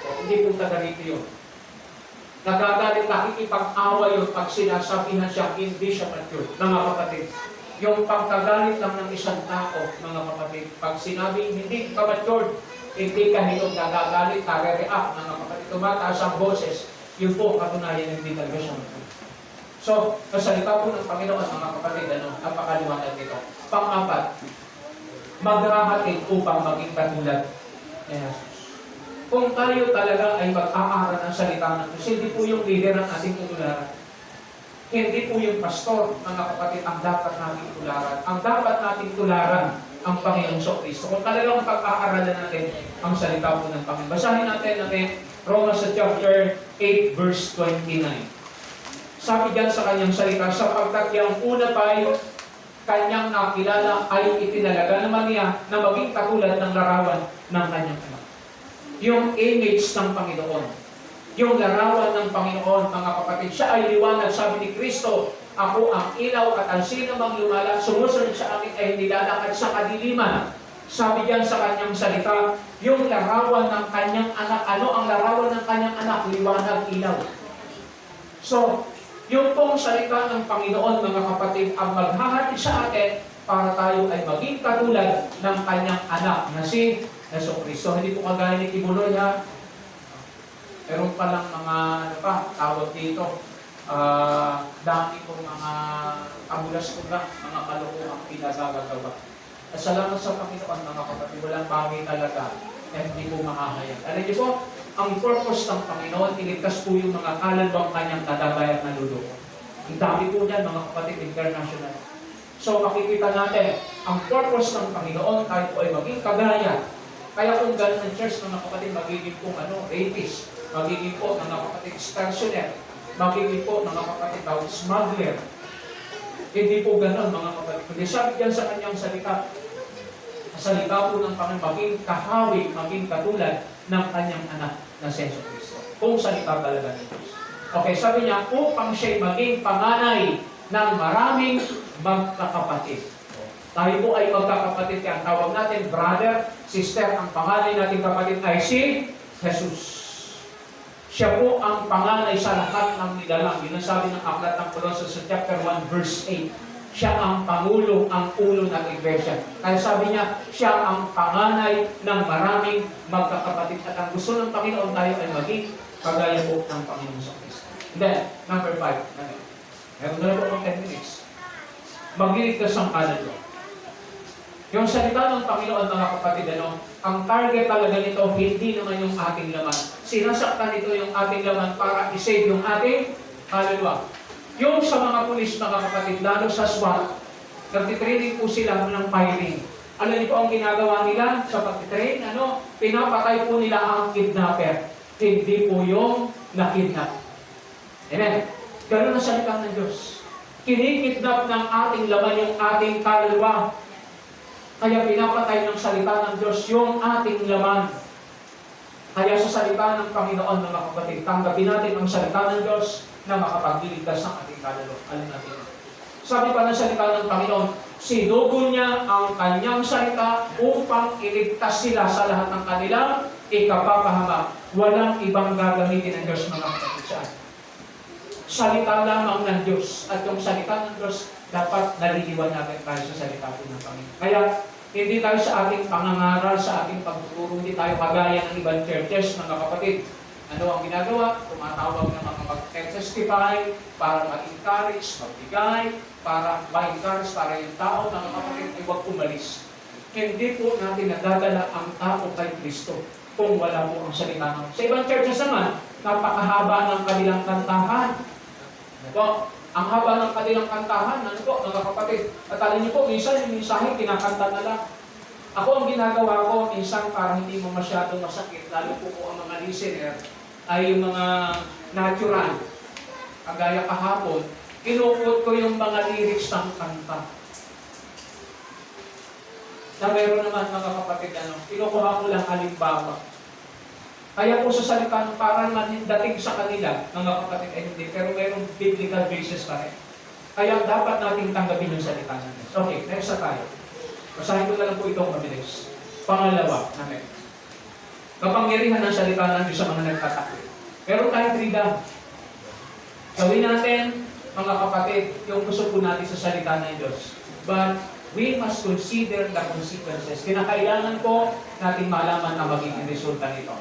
C: Hindi po taga rito yun. Nagagalit, nakikipag-away yun pag sinasabihan siya, hindi siya mature. Mga kapatid, yung pagkagalit lang ng isang tao, mga kapatid, pag sinabing hindi ka mature, hindi ka hinog, nagagalit, nare-react, mga kapatid, tumataas ang boses, yun po, katunayan hindi talaga siya mature. So, nasalita po ng Panginoon, mga kapatid, napakaliwanag nito. Pang-apat, maghahatid upang maging katulad ni Jesus. Kung tayo talaga ay mag-aaral ng salita ng Diyos, hindi po yung leader ang ating tutularan. Hindi po yung pastor, mga kapatid, ang dapat nating tularan. Ang dapat nating tularan ang Panginoong Kristo. Kung talagang pag-aaralan natin ang salita po ng Panginoon. Basahin natin Romans chapter 8, verse 29. Sabi diyan sa kanyang salita, sapagkat yung una pa'y kanyang nakilala ay itinalaga naman niya na maging katulad ng larawan ng kanyang anak. Yung image ng Panginoon, yung larawan ng Panginoon, mga kapatid, siya ay liwanag. Sabi ni Kristo, ako ang ilaw at ang sino mang sumusunod sa akin ay hindi lalakad sa kadiliman. Sabi diyan sa kanyang salita, yung larawan ng kanyang anak. Ano ang larawan ng kanyang anak? Liwanag, ilaw. So, yung pong salita ng Panginoon, mga kapatid, ang maghahatid sa atin para tayo ay maging katulad ng kanyang anak na si Jesucristo. Hindi po kagaya ni Kibuloy, ha? Meron palang mga, ano pa, tawag dito, dami pong mga kabulas ko na, mga kalokohang pinagagagawa. At salamat sa Panginoon, mga kapatid, walang bagay talaga na hindi po makakayag. Alam niyo po, ang purpose ng Panginoon, iligtas po yung mga kalalbang kanyang nadabayang na luluko. Ang dami po niyan, mga kapatid, international. So, makikita natin, ang purpose ng Panginoon, tayo po ay maging kagaya. Kaya kung gano'n ng church, mga kapatid, magiging po rapist, magiging po, mga kapatid, extortioner, magiging po, mga kapatid, smuggler. Hindi po gano'n, mga kapatid. Kundi sabi dyan sa kanyang salita po ng Panginoon, maging kahawig, maging katulad ng kanyang anak na si Jesucristo. Kung salita talaga ni Diyos. Okay, sabi niya, upang siya'y maging panganay ng maraming magkakapatid. Tayo po ay magkakapatid, kaya ang tawag natin, brother, sister, ang panganay nating kapatid ay si Jesus. Siya po ang panganay sa lahat ng nilalang. Yun ang sabi ng aklat ng Colossus sa chapter 1, verse 8. Siya ang Pangulo, ang ulo ng Iglesia. Kaya sabi niya, siya ang panganay ng maraming magkakapatid. At ang gusto ng Panginoon tayo ay maging kagaya po ng Panginoon sa Kristo. Then, number 5. Meron na po akong 10 minutes. Magliligtas ang kaluluwa. Yung salita ng Panginoon, mga kapatid, ang target talaga nito, hindi naman yung ating laman. Sinasaktan nito yung ating laman para isave yung ating kaluluwa. Yung sa mga pulis, mga kapatid, lalo sa SWAT, nagtitraining po sila ng firing. Alam niyo po ang ginagawa nila sa pagtitrain? Pinapatay po nila ang kidnapper. Hindi po yung nakidnap. Amen. Ganun ang salita ng Diyos. Kinikidnap ng ating laman yung ating kaluluwa. Kaya pinapatay ng salita ng Diyos yung ating laman. Kaya sa salita ng Panginoon, mga kapatid, tanggapin natin ang salita ng Diyos na makapagligtas ng ating kaluluwa. Alam natin. Sabi pa ng salita ng Panginoon, sinugo niya ang kanyang salita upang iligtas sila sa lahat ng kanilang ikapapahamak. Walang ibang gagamitin ng Diyos, mga kapatid. Salita lamang ng Diyos. At yung salita ng Diyos, dapat naliliwan natin tayo sa salita po ng Panginoon. Kaya, hindi tayo sa ating pangangaral, sa ating pagtuturo, hindi tayo kagaya ng ibang churches, mga kapatid. Ano ang ginagawa? Tumatawag ng mga mag-testify para ma-encourage, magbigay, para ma-encourage para yung tao, mga kapatid, ay huwag umalis. Hindi po natin nadadala ang tao kay Kristo kung wala po ang salita ng. Sa ibang churches naman, napakahaba ng kanilang kantahan. Ang haba ng kanilang kantahan, mga kapatid. At alam niyo po, minsan yung mensahe, kinakanta na lang. Ako ang ginagawa ko, minsan para hindi mo masyadong masakit, lalo po ang mga listener, ay yung mga natural. Kagaya kahapon, kinukot ko yung mga lyrics ng kanta. Na meron naman, mga kapatid, kinukuha ko lang halimbawa. Kaya po sa salita ng parang dating sa kanila, mga kapatid, ay hindi, pero mayroong biblical basis pa rin. Kaya dapat nating tanggapin yung salita ng Diyos. Okay, next na tayo. Basahin ko na lang po itong mabilis. Pangalawa, namin. Kapangyarihan ng salita ng Diyos sa mga nagtatakot. Meron tayong freedom. Gawin natin, mga kapatid, yung gusto po natin sa salita ng Diyos. But we must consider the consequences. Kinakailangan po natin malaman ang magiging resulta nito.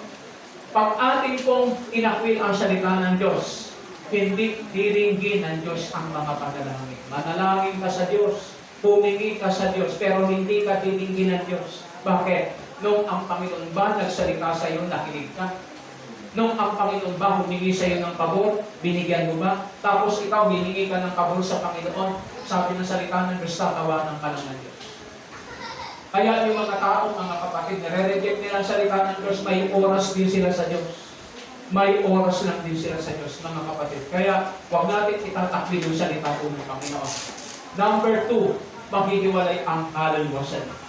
C: Pag atin pong inakwil ang salita ng Diyos, hindi diringgin ng Diyos ang mga panalangin. Manalangin ka sa Diyos, humingi ka sa Diyos, pero hindi ka diringgin ng Diyos. Bakit? Nung ang Panginoon ba nagsalita sa iyo, nakinig ka? Nung ang Panginoon ba humingi sa iyo ng pabor, binigyan mo ba? Tapos ikaw, hiningi ka ng pabor sa Panginoon, sabi ng salita ng Diyos, tatawanan ka lang ng Diyos. Kaya yung mga tao, mga kapatid, nare-reject nila ang salita ng Diyos, may oras din sila sa Diyos. May oras lang din sila sa Diyos, mga kapatid. Kaya, huwag natin itatakbil yung salita po ng Panginoon. Number 2, maghihiwalay ang kaluluwa sa Diyos.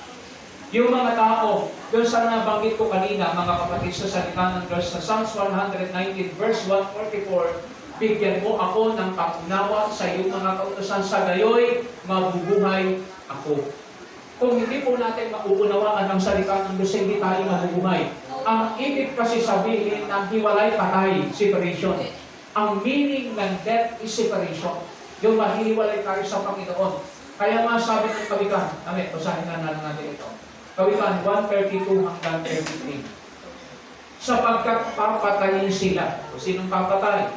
C: Yung mga tao, doon sa nabanggit ko kanina, mga kapatid, sa salita ng Diyos, sa Psalms 119, verse 144, bigyan mo ako ng pangunawa sa iyong mga kautusan, sa gayoy, mabubuhay ako. Kung hindi po natin mauunawaan ang salita ng Diyos, hindi tayo mabubuhay. Ang ibig kasi sabihin ng hiwalay patay, separation. Ang meaning ng death is separation. Yung mahihiwalay tayo sa Panginoon. Kaya nga sabi ng Kawikaan, basahin na lang natin ito. Kawikaan 1:32 hanggang 33. Sapagkat papatayin sila. O sinong papatay?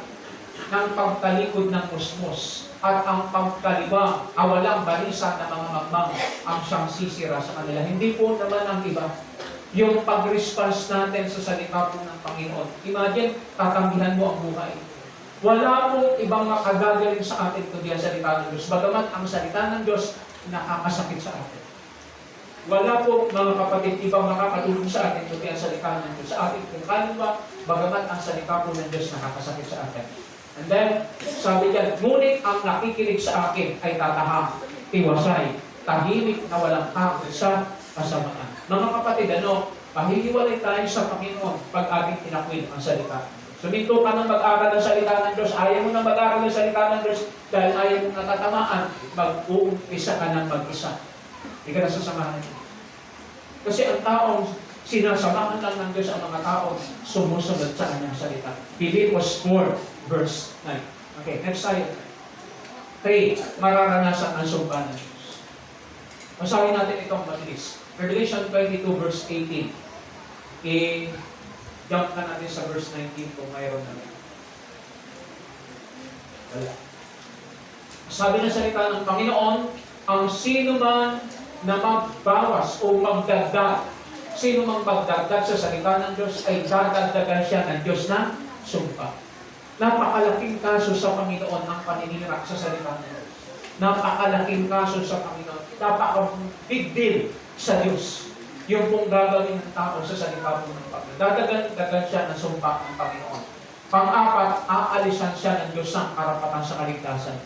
C: Ng pagtalikod ng kusmos at ang pagkalibang, walang balisa na mga magmang ang siyang sisira sa kanila. Hindi po naman ang iba. Yung pag-response natin sa salita po ng Panginoon. Imagine, tatanggihan mo ang buhay. Wala pong ibang makagagaling sa atin kundi ang salita ng Diyos. Bagamat ang salita ng Diyos nakakasakit sa atin. Wala po, mga kapatid, ibang makakatulong sa atin kundi ang salita ng Diyos sa atin. Kung kalma, bagamat ang salita po ng Diyos nakakasakit sa atin. And then, sabi niya, ngunit ang nakikinig sa akin ay tatahang, tiwasay, tahimik na walang takot sa kasamaan. Mga kapatid, pahihiwalay tayo sa Panginoon pag ating tinakwil ang salita. Suminto ka ng mag-aral ng salita ng Diyos. Ayaw mo na mag-aral ng salita ng Diyos dahil ayaw mo natatamaan, mag-uumpisa ka ng mag-isa. Hindi ka nasasamahan niya. Kasi ang taong sinasamahan lang ng Diyos ang mga taong sumusunod sa kanyang salita. Philippians 4, verse 9. Okay, next tayo. 3. Mararanasan ang sumpa ng Diyos. Masahin natin itong mabilis. Revelation 22, verse 18. I-jump na natin sa verse 19 kung mayroon na. Wala. Sabi ng salita ng Panginoon, ang sino man na magbawas o magdagdag, sino mang magdagdag sa salita ng Diyos ay dadagdagan siya ng Diyos na sumpa. Napakalaking kaso sa Panginoon ang paninira sa salita ng Diyos. Napakalaking kaso sa Panginoon. Napaka-big deal sa Diyos. Yung pong gagawin ng tao sa salita po ng Panginoon. Dadagdagan siya ng sumpa ng Panginoon. Pang-apat, aalisan siya ng Diyos ng karapatan sa kaligtasan.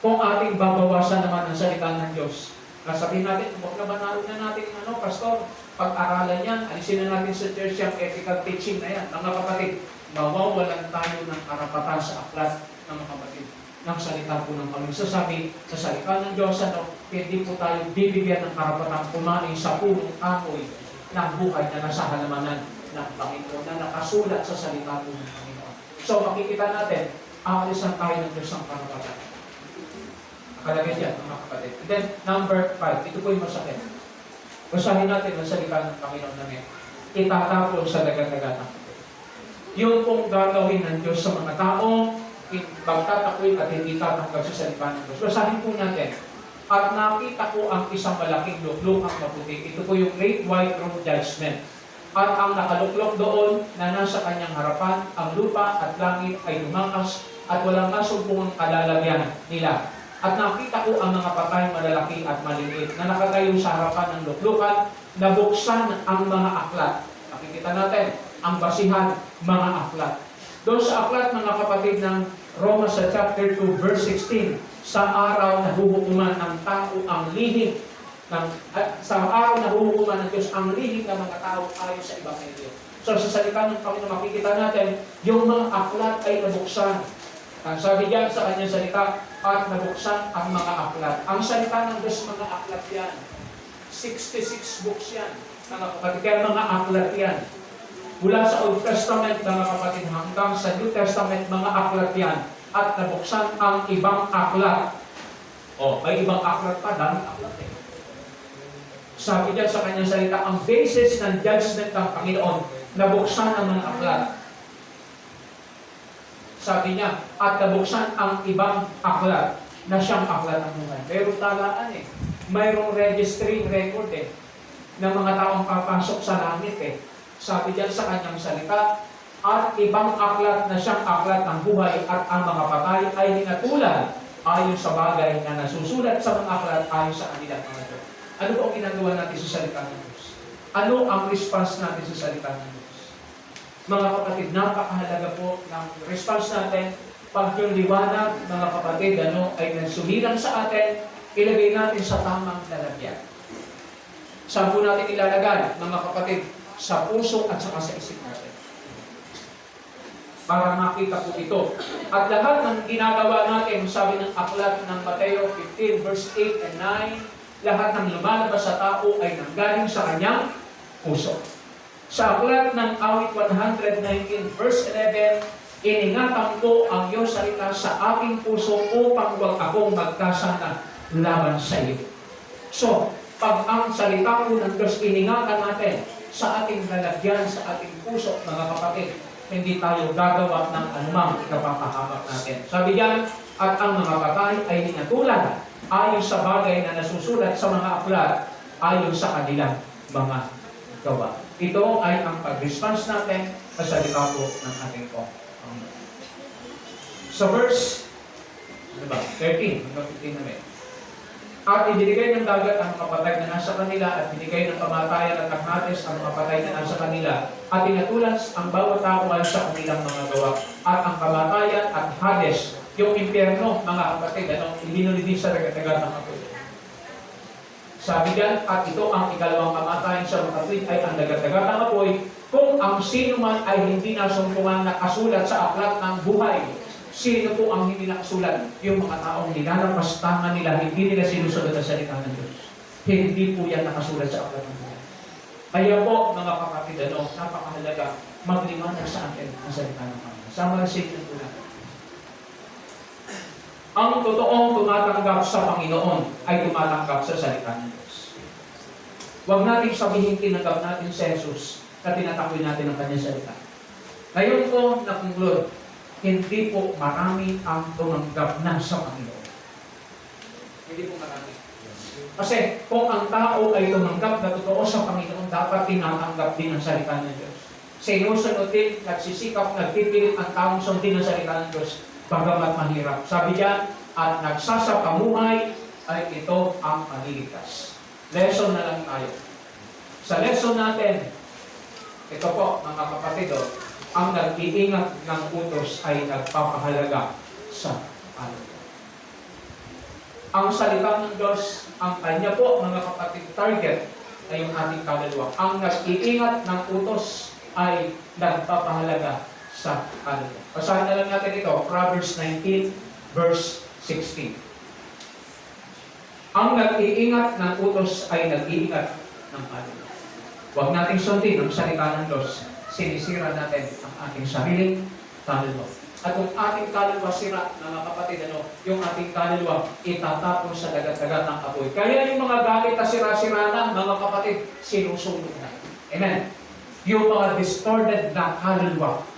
C: Kung ating babawasan naman ang salita ng Diyos, sabihin natin, huwag na banalo na natin pastor, pag-aralan yan, alisin na natin sa church yung ethical teaching na yan. Mga kapatid, mawawalan tayo ng karapatan sa aklat ng mga kapatid ng salita po ng Panginoon. Sasabi sa salita ng Diyos, hindi po tayo bibigyan ng karapatan kumain sa punong kahoy ng buhay na nasa halamanan ng Panginoon na nakasulat sa salita po ng Panginoon. So makikita natin, aalisan tayo ng Diyos ng karapatan. Nakalagay dyan, mga kapatid. And then, number 5, ito po yung masakit. Basahin natin ang salita ng Panginoon namin. Itatapon sa dagat-dagatan. Yung pong gagawin ng Diyos sa mga taong magtatakwil at hindi tatanggap sa salita ng Diyos. Basahin po natin. At nakita ko ang isang malaking luklukang maputi. Ito po yung Great White Throne Judgment. At ang nakaluklok doon na nasa kanyang harapan, ang lupa at langit ay lumakas at walang nasumpungang kalalagyan nila. At nakita ko ang mga patay malalaki at maliliit na nakatayo sa harapan ng luklukan, nabuksan ang mga aklat. Nakikita natin ang basihan, mga aklat. Doon sa aklat, mga kapatid ng Roma sa chapter 2, verse 16, sa araw na huhukuman ng tao ang lihim, sa araw na huhukuman ng Diyos ang lihim ng mga tao ayon sa Ebanghelyo. So sa salita ng Panginoon, makikita natin, yung mga aklat ay nabuksan. Ang sabi diyan sa kanyang salita, at nabuksan ang mga aklat. Ang salita ng Diyos, mga aklat yan. 66 books yan. Mga kapatid, kaya mga aklat yan. Mula sa Old Testament, mga kapatid, hanggang sa New Testament, mga aklat yan. At nabuksan ang ibang aklat. May ibang aklat pa, daming aklat eh. Sabi diyan sa kanyang salita, ang basis ng judgment ng Panginoon, nabuksan ang mga aklat. Sabi niya, at nabuksan ang ibang aklat na siyang aklat ng buhay. Mayroong talaan eh. Mayroong registry record eh. Ng mga taong papasok sa langit eh. Sabi diyan sa kanyang salita, at ibang aklat na siyang aklat ng buhay at ang mga patay ay hinatulan ayon sa bagay na nasusulat sa mga aklat ayon sa kanilang mga Diyos. Ano po ang ginagawa natin sa salita ng Diyos? Ano ang response natin sa salita ng Diyos? Mga kapatid, napakahalaga po ng response natin pag yung liwanag, mga kapatid, ay nagsumilang sa atin, ilagay natin sa tamang lalagyan. Saan po natin ilalagay, mga kapatid? Sa puso at saka sa isip natin. Para makita po ito. At lahat ng ginagawa natin, sabi ng aklat ng Mateo 15, verse 8 and 9, lahat ng lumalabas sa tao ay nanggaling sa kanyang puso. Sa aklat ng awit 119, verse 11, iningatan ko ang iyong salita sa aking puso upang huwag akong magkasala laban sa iyo. So, pag ang salita po ng Diyos iningatan natin sa ating lalagyan, sa ating puso, mga kapatid, hindi tayo gagawa ng anumang ikapapahamak natin. Sabi diyan, at ang mga patay ay hinatulan ayon sa bagay na nasusulat sa mga aklat ayon sa kanilang mga gawa. Ito ay ang pag-response natin sa salita po ng ating Panginoon. Sa verse 13 hanggang 15 namin. At ibinigay ng dagat ang mga patay na nasa kanila at binigay ng kamatayan at ang Hades ang mga patay na nasa kanila at tinatulan ang bawat tao ayon sa kanilang mga gawa. At ang kamatayan at Hades, yung impyerno, mga kapatid, ilinulid din sa dagat ng apoy. Sabi diyan, at ito ang ikalawang kamatayan sa mga kapatid ay ang dagat ng apoy, kung ang sino man ay hindi nasumpungan nakasulat sa aklat ng buhay. Sino po ang hindi nakasulat? Yung mga taong nilalapastangan nila, hindi nila sinusunod ang salita ng Diyos. Hindi po yan nakasulat sa aklat ng buhay. Kaya po, mga kapatid, napakahalaga magliwanag sa atin ang salita ng Panginoon. Summarization po natin. Ang totoong tumatanggap sa Panginoon ay tumatanggap sa salita ng Diyos. Huwag natin sabihin tinanggap natin si Jesus na tinatakwil natin ang kanyang salita. Ngayon po, na-conclude, hindi po marami ang tumanggap na sa Panginoon. Hindi po marami. Kasi kung ang tao ay tumanggap na totoo sa Panginoon, dapat tinatanggap din ang salita ng Diyos. Sinusunod din, nagsisikap, nagpipilit ang taong sundin ang salita ng Diyos, bagamat mahirap. Sabi diyan, at nagsasapamuhay ay ito ang maliligtas. Lesson na lang tayo. Sa lesson natin, ito po, mga kapatid, ang nag-iingat ng utos ay nagpapahalaga sa ano. Ang salita ng Diyos, ang kanya po, mga kapatid, target ay yung ating kaluluwa. Ang nag-iingat ng utos ay nagpapahalaga sa kaluluwa. Basahin na lang natin ito, Proverbs 19, verse 16. Ang nag-iingat ng utos ay nag-iingat ng kaluluwa. Huwag nating sundin ang salita ng Diyos. Sinisira natin ang ating sariling kaluluwa. At kung ating kaluluwa sira, mga kapatid, yung ating kaluluwa itatapon sa dagat-dagat ng apoy. Kaya yung mga gamit na sira-sira na, mga kapatid, sinusunog na. Amen? Yung mga distorted na kaluluwa,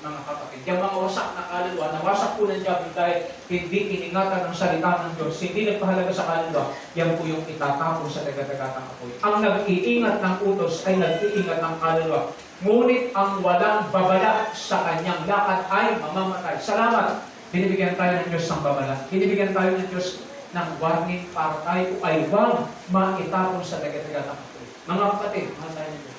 C: mga kapatid, yung mga wasak na kaluluwa, nawasak po ng diablo dahil hindi iningatan ng salita ng Diyos, hindi nagpahalaga sa kaluluwa, yan po yung itatapon sa dagat-dagat ng apoy. Ang nag-iingat ng utos ay nag-iingat ng kaluluwa. Ngunit ang walang babala sa kanyang lakad ay mamamatay. Salamat! Binibigyan tayo ng Diyos ng babala. Binibigyan tayo ng Diyos ng warning para tayo ay huwag maitapon sa dagat-dagat ng apoy. Mga kapatid, mahal tayo ng Diyos.